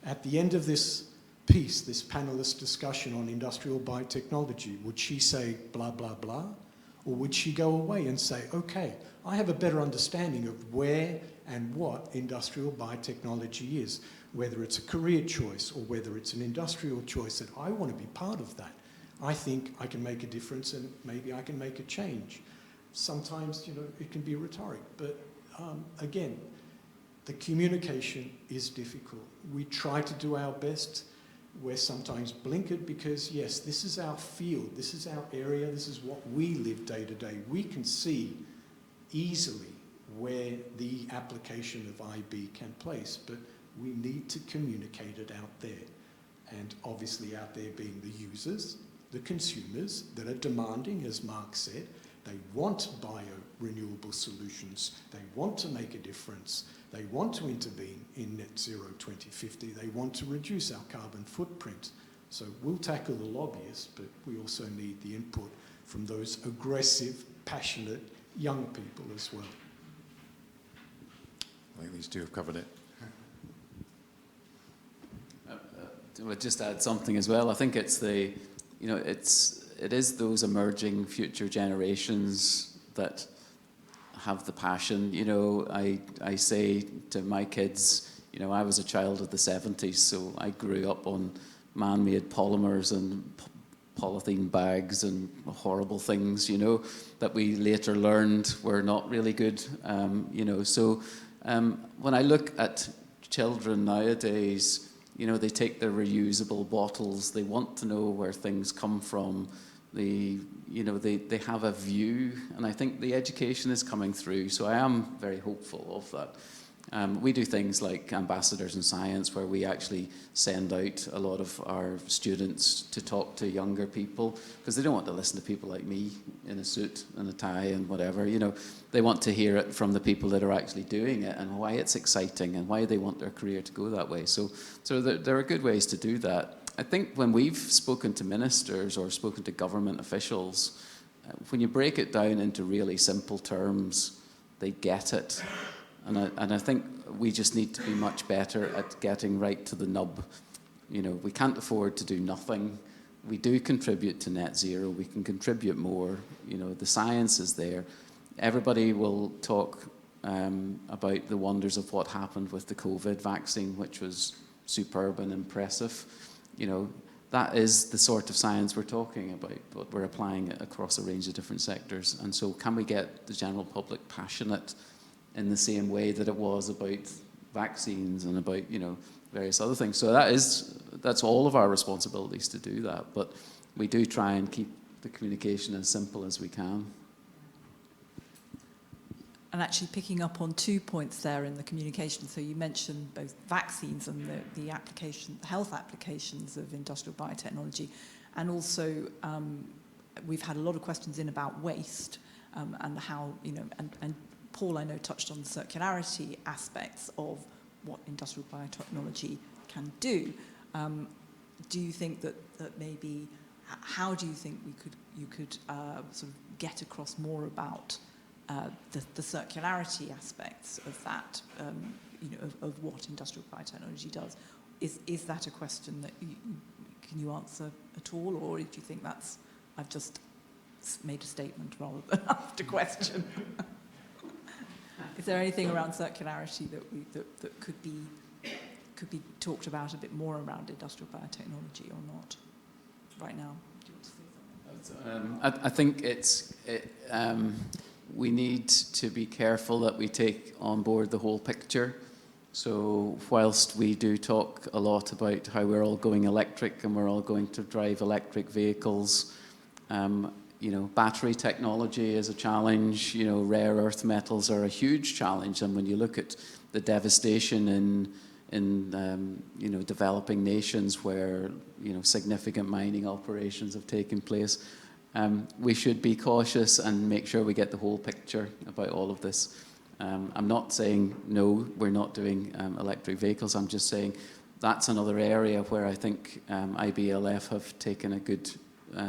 at the end of this piece, this panelist discussion on industrial biotechnology, would she say blah, blah, blah? Or would she go away and say, okay, I have a better understanding of where and what industrial biotechnology is, whether it's a career choice or whether it's an industrial choice, that I want to be part of that. I think I can make a difference and maybe I can make a change. Sometimes, it can be rhetoric, but again, the communication is difficult. We try to do our best. We're sometimes blinkered because, yes, this is our field, this is our area, this is what we live day to day. We can see easily where the application of IB can place, but we need to communicate it out there. And obviously out there being the users, the consumers that are demanding, as Mark said, they want bio-renewable solutions, they want to make a difference, they want to intervene in net zero 2050, they want to reduce our carbon footprint. So we'll tackle the lobbyists, but we also need the input from those aggressive, passionate young people as well. I think these two have covered it. I'll just add something as well. I think it's it is those emerging future generations that have the passion. I say to my kids, I was a child of the 70s, so I grew up on man-made polymers and polythene bags and horrible things, that we later learned were not really good, So when I look at children nowadays, they take their reusable bottles, they want to know where things come from, they have a view, and I think the education is coming through, so I am very hopeful of that. We do things like Ambassadors in Science, where we actually send out a lot of our students to talk to younger people, because they don't want to listen to people like me in a suit and a tie and whatever. They want to hear it from the people that are actually doing it and why it's exciting and why they want their career to go that way. So there are good ways to do that. I think when we've spoken to ministers or spoken to government officials, when you break it down into really simple terms, they get it. And I think we just need to be much better at getting right to the nub. We can't afford to do nothing. We do contribute to net zero. We can contribute more. The science is there. Everybody will talk about the wonders of what happened with the COVID vaccine, which was superb and impressive. That is the sort of science we're talking about, but we're applying it across a range of different sectors. And so can we get the general public passionate in the same way that it was about vaccines and about, various other things? So that's all of our responsibilities to do that. But we do try and keep the communication as simple as we can. And actually picking up on 2 points there in the communication. So you mentioned both vaccines and the health applications of industrial biotechnology. And also we've had a lot of questions in about waste and how, and Paul, I know, touched on the circularity aspects of what industrial biotechnology can do. Do you think that maybe, how do you think you could sort of get across more about the circularity aspects of that, of what industrial biotechnology does? Is that a question that can you answer at all, or do you think I've just made a statement rather than asked a question? Is there anything around circularity that could be talked about a bit more around industrial biotechnology or not right now? Do you want to say something? I think we need to be careful that we take on board the whole picture. So whilst we do talk a lot about how we're all going electric and we're all going to drive electric vehicles, battery technology is a challenge. Rare earth metals are a huge challenge, and when you look at the devastation in developing nations where significant mining operations have taken place, we should be cautious and make sure we get the whole picture about all of this. I'm not saying no, we're not doing electric vehicles. I'm just saying that's another area where I think IBLF have taken a good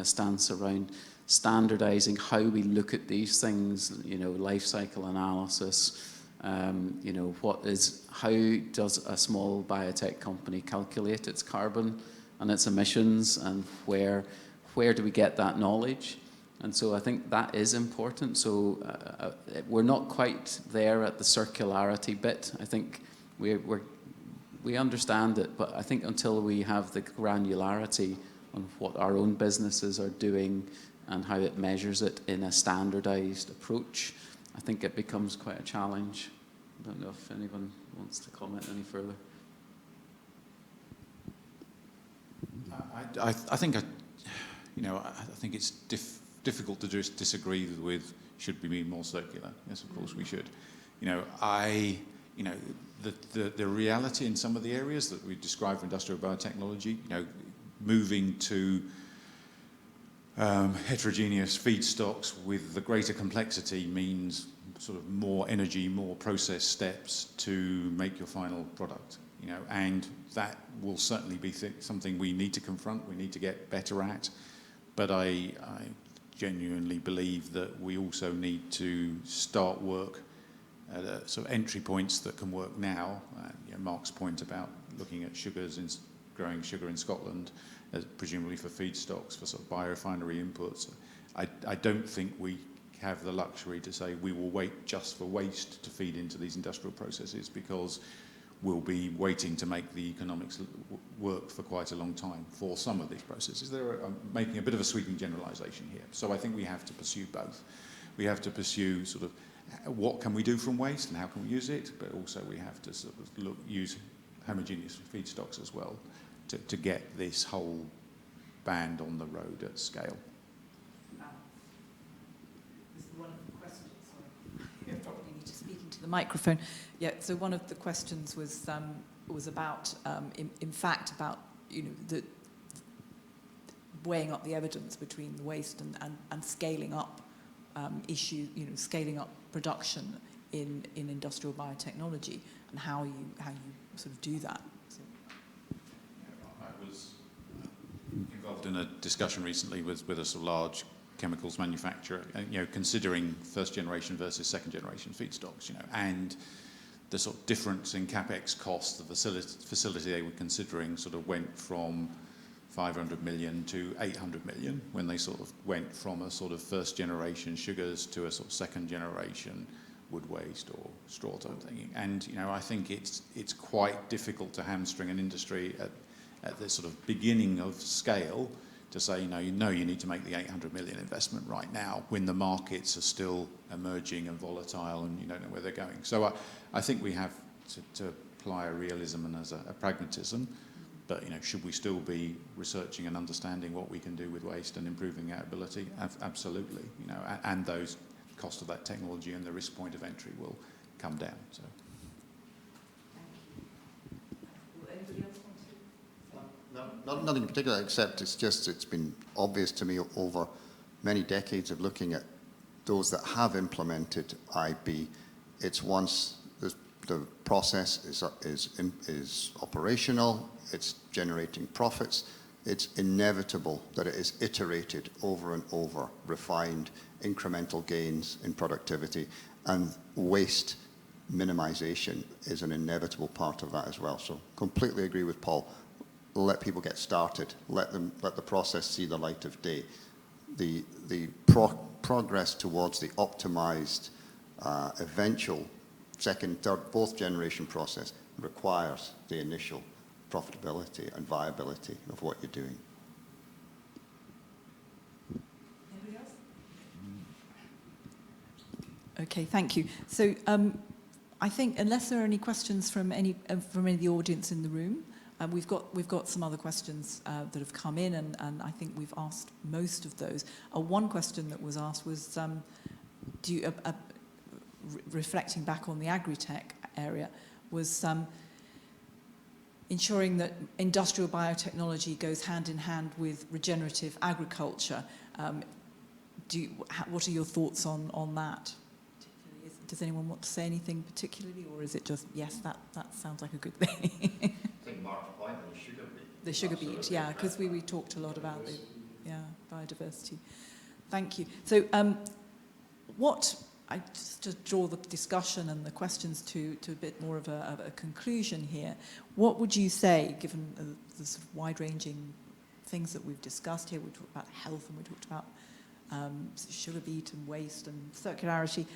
stance around standardizing how we look at these things, life cycle analysis, how does a small biotech company calculate its carbon and its emissions, and where do we get that knowledge? And so I think that is important. So we're not quite there at the circularity bit. I think we understand it, but I think until we have the granularity on what our own businesses are doing and how it measures it in a standardized approach, I think it becomes quite a challenge. I don't know if anyone wants to comment any further. I think it's difficult to just disagree with should we be more circular. Yes, of course we should. The reality in some of the areas that we describe for industrial biotechnology, moving to heterogeneous feedstocks with the greater complexity means sort of more energy, more process steps to make your final product. And that will certainly be something we need to confront, we need to get better at. But I genuinely believe that we also need to start work at sort of entry points that can work now. Mark's point about looking at growing sugar in Scotland, presumably for feedstocks, for sort of biorefinery inputs. I don't think we have the luxury to say we will wait just for waste to feed into these industrial processes, because we'll be waiting to make the economics work for quite a long time for some of these processes. I'm making a bit of a sweeping generalisation here. So I think we have to pursue both. We have to pursue sort of what can we do from waste and how can we use it, but also we have to sort of use homogeneous feedstocks as well to get this whole band on the road at scale. This is one of the questions. Sorry, you probably need to speak into the microphone. Yeah. So one of the questions was about, in fact, about the weighing up the evidence between the waste and scaling up scaling up production in industrial biotechnology, and how you sort of do that. So. I was involved in a discussion recently with a sort of large chemicals manufacturer, considering first generation versus second generation feedstocks, and the sort of difference in capex cost. The facility they were considering sort of went from 500 million to 800 million when they sort of went from a sort of first generation sugars to a sort of second generation wood waste or straw type thing. And I think it's quite difficult to hamstring an industry at the sort of beginning of scale to say, you need to make the 800 million investment right now when the markets are still emerging and volatile and you don't know where they're going. So I think we have to apply a realism and as a pragmatism. But should we still be researching and understanding what we can do with waste and improving our ability? Absolutely. And those cost of that technology and the risk point of entry will come down. So. Will anybody else want to? No, nothing in particular, except it's been obvious to me over many decades of looking at those that have implemented IB. It's once the process is operational, it's generating profits, it's inevitable that it is iterated over and over, refined, incremental gains in productivity, and waste minimization is an inevitable part of that as well. So completely agree with Paul. Let people get started. Let the process see the light of day. The progress towards the optimized eventual second, third, fourth generation process requires the initial profitability and viability of what you're doing. Anybody else? Okay, thank you. So I think unless there are any questions from any of the audience in the room, we've got some other questions that have come in, and I think we've asked most of those. One question that was asked was, reflecting back on the agri-tech area, was ensuring that industrial biotechnology goes hand in hand with regenerative agriculture. What are your thoughts on that? Does anyone want to say anything particularly, or is it just, yes, that sounds like a good thing? I think Mark's point on the sugar beet. The sugar beet, yeah, because we talked a lot about the biodiversity. Thank you. So just to draw the discussion and the questions to a bit more of a conclusion here, what would you say, given the sort of wide-ranging things that we've discussed here? We talked about health and we talked about sugar beet and waste and circularity,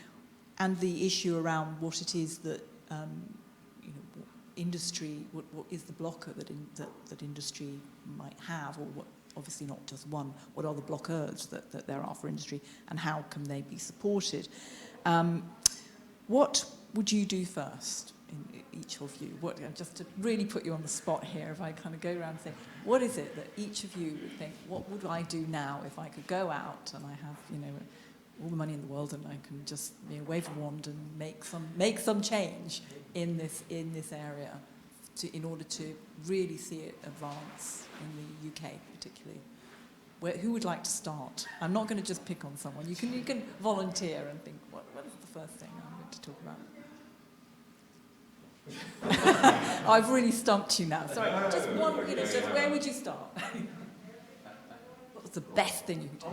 and the issue around what it is that industry, what is the blocker that industry might have, or what, obviously not just one, what are the blockers that there are for industry, and how can they be supported? What would you do first, in each of you? Just to really put you on the spot here, if I kind of go around and say, what is it that each of you would think, what would I do now if I could go out and I have, all the money in the world and I can just wave a wand and make some change in this area in order to really see it advance in the UK particularly? Who would like to start? I'm not going to just pick on someone. You can volunteer and think, what is the first thing I'm going to talk about? I've really stumped you now. Sorry, just one, just where would you start? What was the best thing you could do?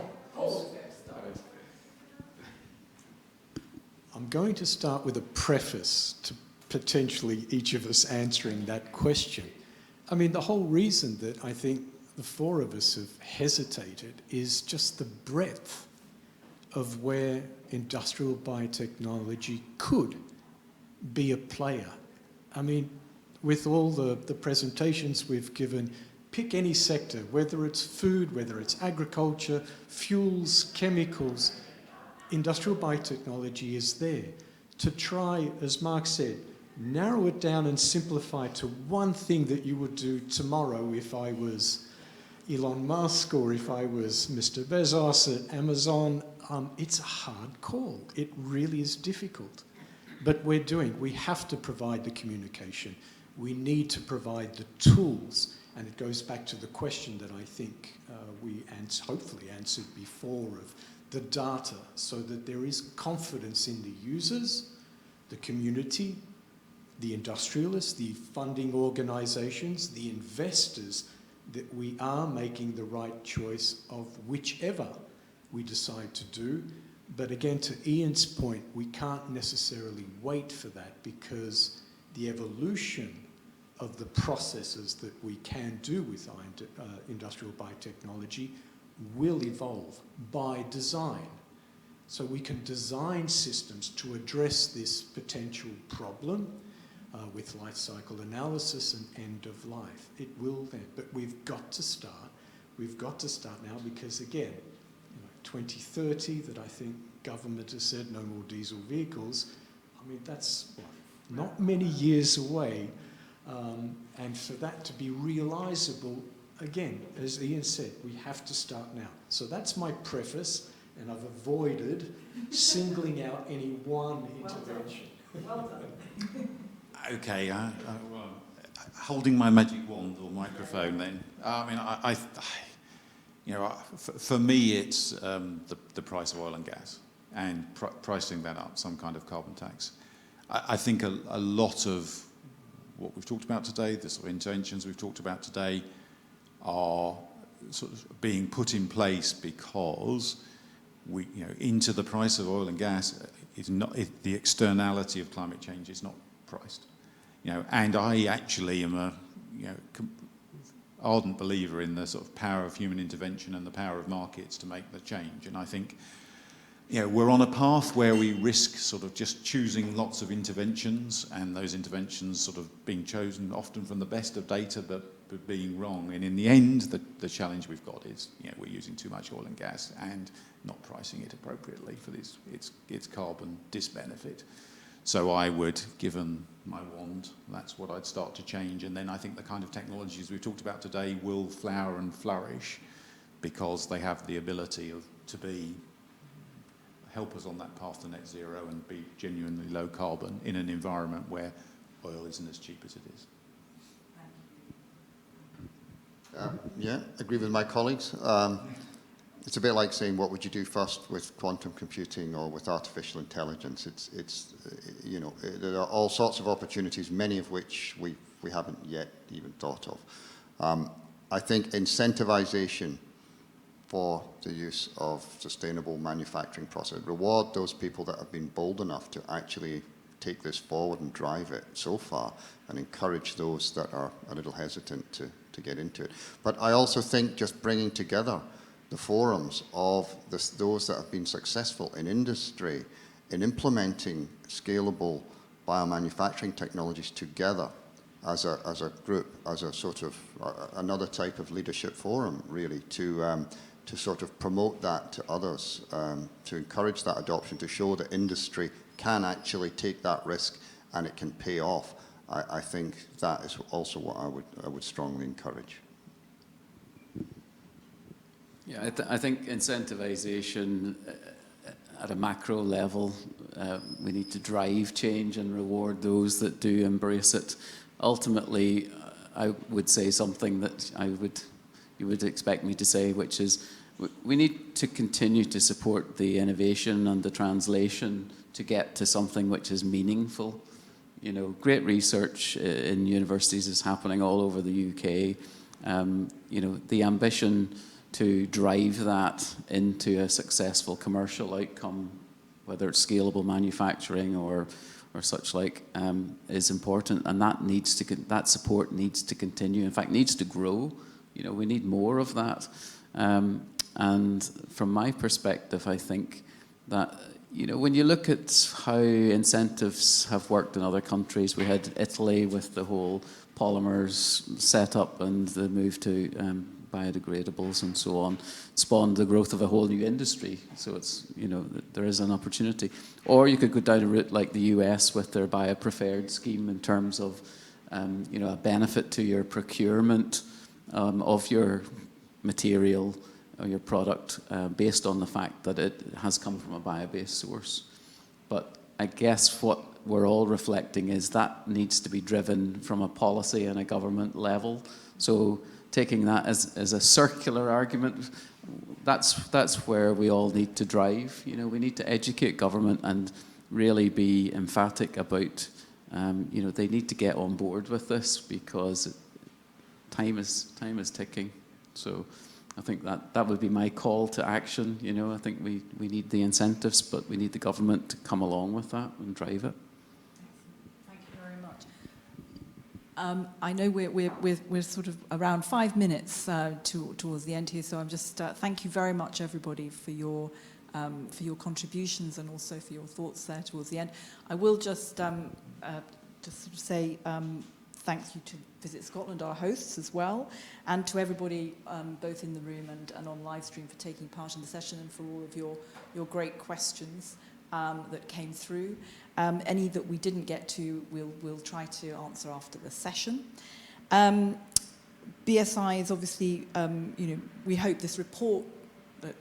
I'm going to start with a preface to potentially each of us answering that question. I mean, the whole reason that I think the four of us have hesitated is just the breadth of where industrial biotechnology could be a player. I mean, with all the presentations we've given, pick any sector, whether it's food, whether it's agriculture, fuels, chemicals, industrial biotechnology is there to try, as Mark said, narrow it down and simplify to one thing that you would do tomorrow if I was Elon Musk or if I was Mr. Bezos at Amazon. It's a hard call. It really is difficult. But we have to provide the communication. We need to provide the tools. And it goes back to the question that I think we hopefully answered before of the data, so that there is confidence in the users, the community, the industrialists, the funding organisations, the investors, that we are making the right choice of whichever we decide to do. But again, to Ian's point, we can't necessarily wait for that, because the evolution of the processes that we can do with industrial biotechnology will evolve by design. So we can design systems to address this potential problem with life cycle analysis and end of life. It will then, but we've got to start. We've got to start now, because again, 2030, that I think government has said no more diesel vehicles. I mean, that's not many years away. And for that to be realisable, again, as Ian said, we have to start now. So that's my preface, and I've avoided singling out any one intervention. Well done. Okay, holding my magic wand or microphone then. I mean, for me, it's the price of oil and gas and pricing that up, some kind of carbon tax. I think a lot of what we've talked about today, the sort of interventions we've talked about today, are sort of being put in place because into the price of oil and gas is not the externality of climate change is not priced. And I actually am a ardent believer in the sort of power of human intervention and the power of markets to make the change. And I think we're on a path where we risk sort of just choosing lots of interventions, and those interventions sort of being chosen often from the best of data, but being wrong. And in the end, the challenge we've got is we're using too much oil and gas and not pricing it appropriately for its carbon disbenefit. So I would, given my wand, that's what I'd start to change. And then I think the kind of technologies we've talked about today will flower and flourish because they have the ability to help us on that path to net zero and be genuinely low carbon in an environment where oil isn't as cheap as it is. Yeah, agree with my colleagues. It's a bit like saying, what would you do first with quantum computing or with artificial intelligence? There are all sorts of opportunities, many of which we haven't yet even thought of. I think incentivization for the use of sustainable manufacturing process. Reward those people that have been bold enough to actually take this forward and drive it so far, and encourage those that are a little hesitant to get into it. But I also think just bringing together the forums of those that have been successful in industry in implementing scalable biomanufacturing technologies together as a group, as a sort of another type of leadership forum, really, to sort of promote that to others, to encourage that adoption, to show that industry can actually take that risk and it can pay off. I think that is also what I would strongly encourage. Yeah, I think incentivization at a macro level, we need to drive change and reward those that do embrace it. Ultimately, I would say something that you would expect me to say, which is we need to continue to support the innovation and the translation to get to something which is meaningful. You know, great research in universities is happening all over the UK. You know, the ambition to drive that into a successful commercial outcome, whether it's scalable manufacturing or such like, is important, and that support needs to continue. In fact, needs to grow. You know, we need more of that. And from my perspective, I think that, you know, when you look at how incentives have worked in other countries, we had Italy with the whole polymers set up and the move to biodegradables and so on, spawned the growth of a whole new industry. So it's, you know, there is an opportunity. Or you could go down a route like the US with their biopreferred scheme in terms of, you know, a benefit to your procurement of your material or your product based on the fact that it has come from a bio-based source. But I guess what we're all reflecting is that needs to be driven from a policy and a government level. So taking that as a circular argument, that's where we all need to drive. You know, we need to educate government and really be emphatic about, you know, they need to get on board with this because time is ticking. So I think that would be my call to action. You know, I think we need the incentives, but we need the government to come along with that and drive it. Thank you very much. I know we're sort of around 5 minutes towards the end here, so I'm just thank you very much, everybody, for your contributions and also for your thoughts there towards the end. I will just sort of say thank you to Visit Scotland, our hosts as well, and to everybody both in the room and on live stream for taking part in the session and for all of your great questions that came through. Any that we didn't get to, we'll try to answer after the session. BSI is obviously, you know, we hope this report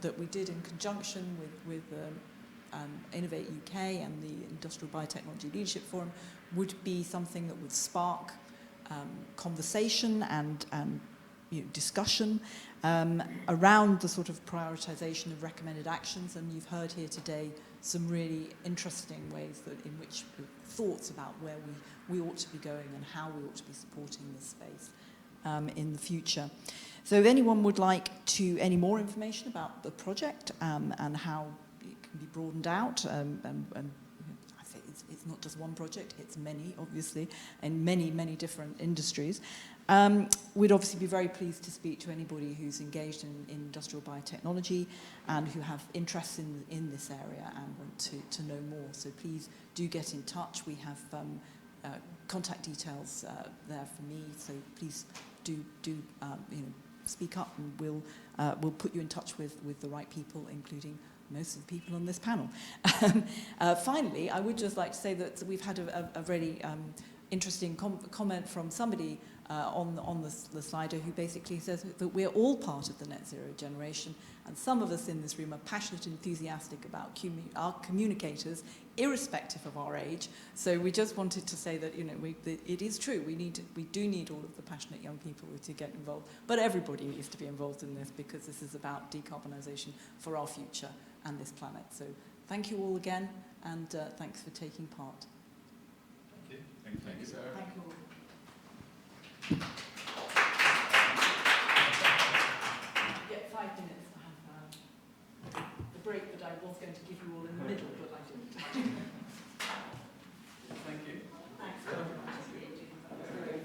that we did in conjunction with Innovate UK and the Industrial Biotechnology Leadership Forum would be something that would spark conversation and you know, discussion around the sort of prioritization of recommended actions. And you've heard here today some really interesting ways in which thoughts about where we ought to be going and how we ought to be supporting this space in the future. So if anyone would like any more information about the project and how it can be broadened out, and I say it's not just one project, it's many, obviously, in many different industries. We'd obviously be very pleased to speak to anybody who's engaged in industrial biotechnology and who have interests in this area and want to know more. So please do get in touch. We have contact details there for me. So please do you know, speak up, and we'll put you in touch with the right people, including most of the people on this panel. Finally, I would just like to say that we've had a really interesting comment from somebody on the Slido who basically says that we're all part of the net zero generation, and some of us in this room are passionate and enthusiastic about our communicators, irrespective of our age. So we just wanted to say that, you know, it is true. We do need all of the passionate young people to get involved, but everybody needs to be involved in this because this is about decarbonisation for our future and this planet. So thank you all again, and thanks for taking part. Thank you. Thank you, Sarah. Thank you all. You get 5 minutes to have break that I was going to give you all in the middle, but I didn't.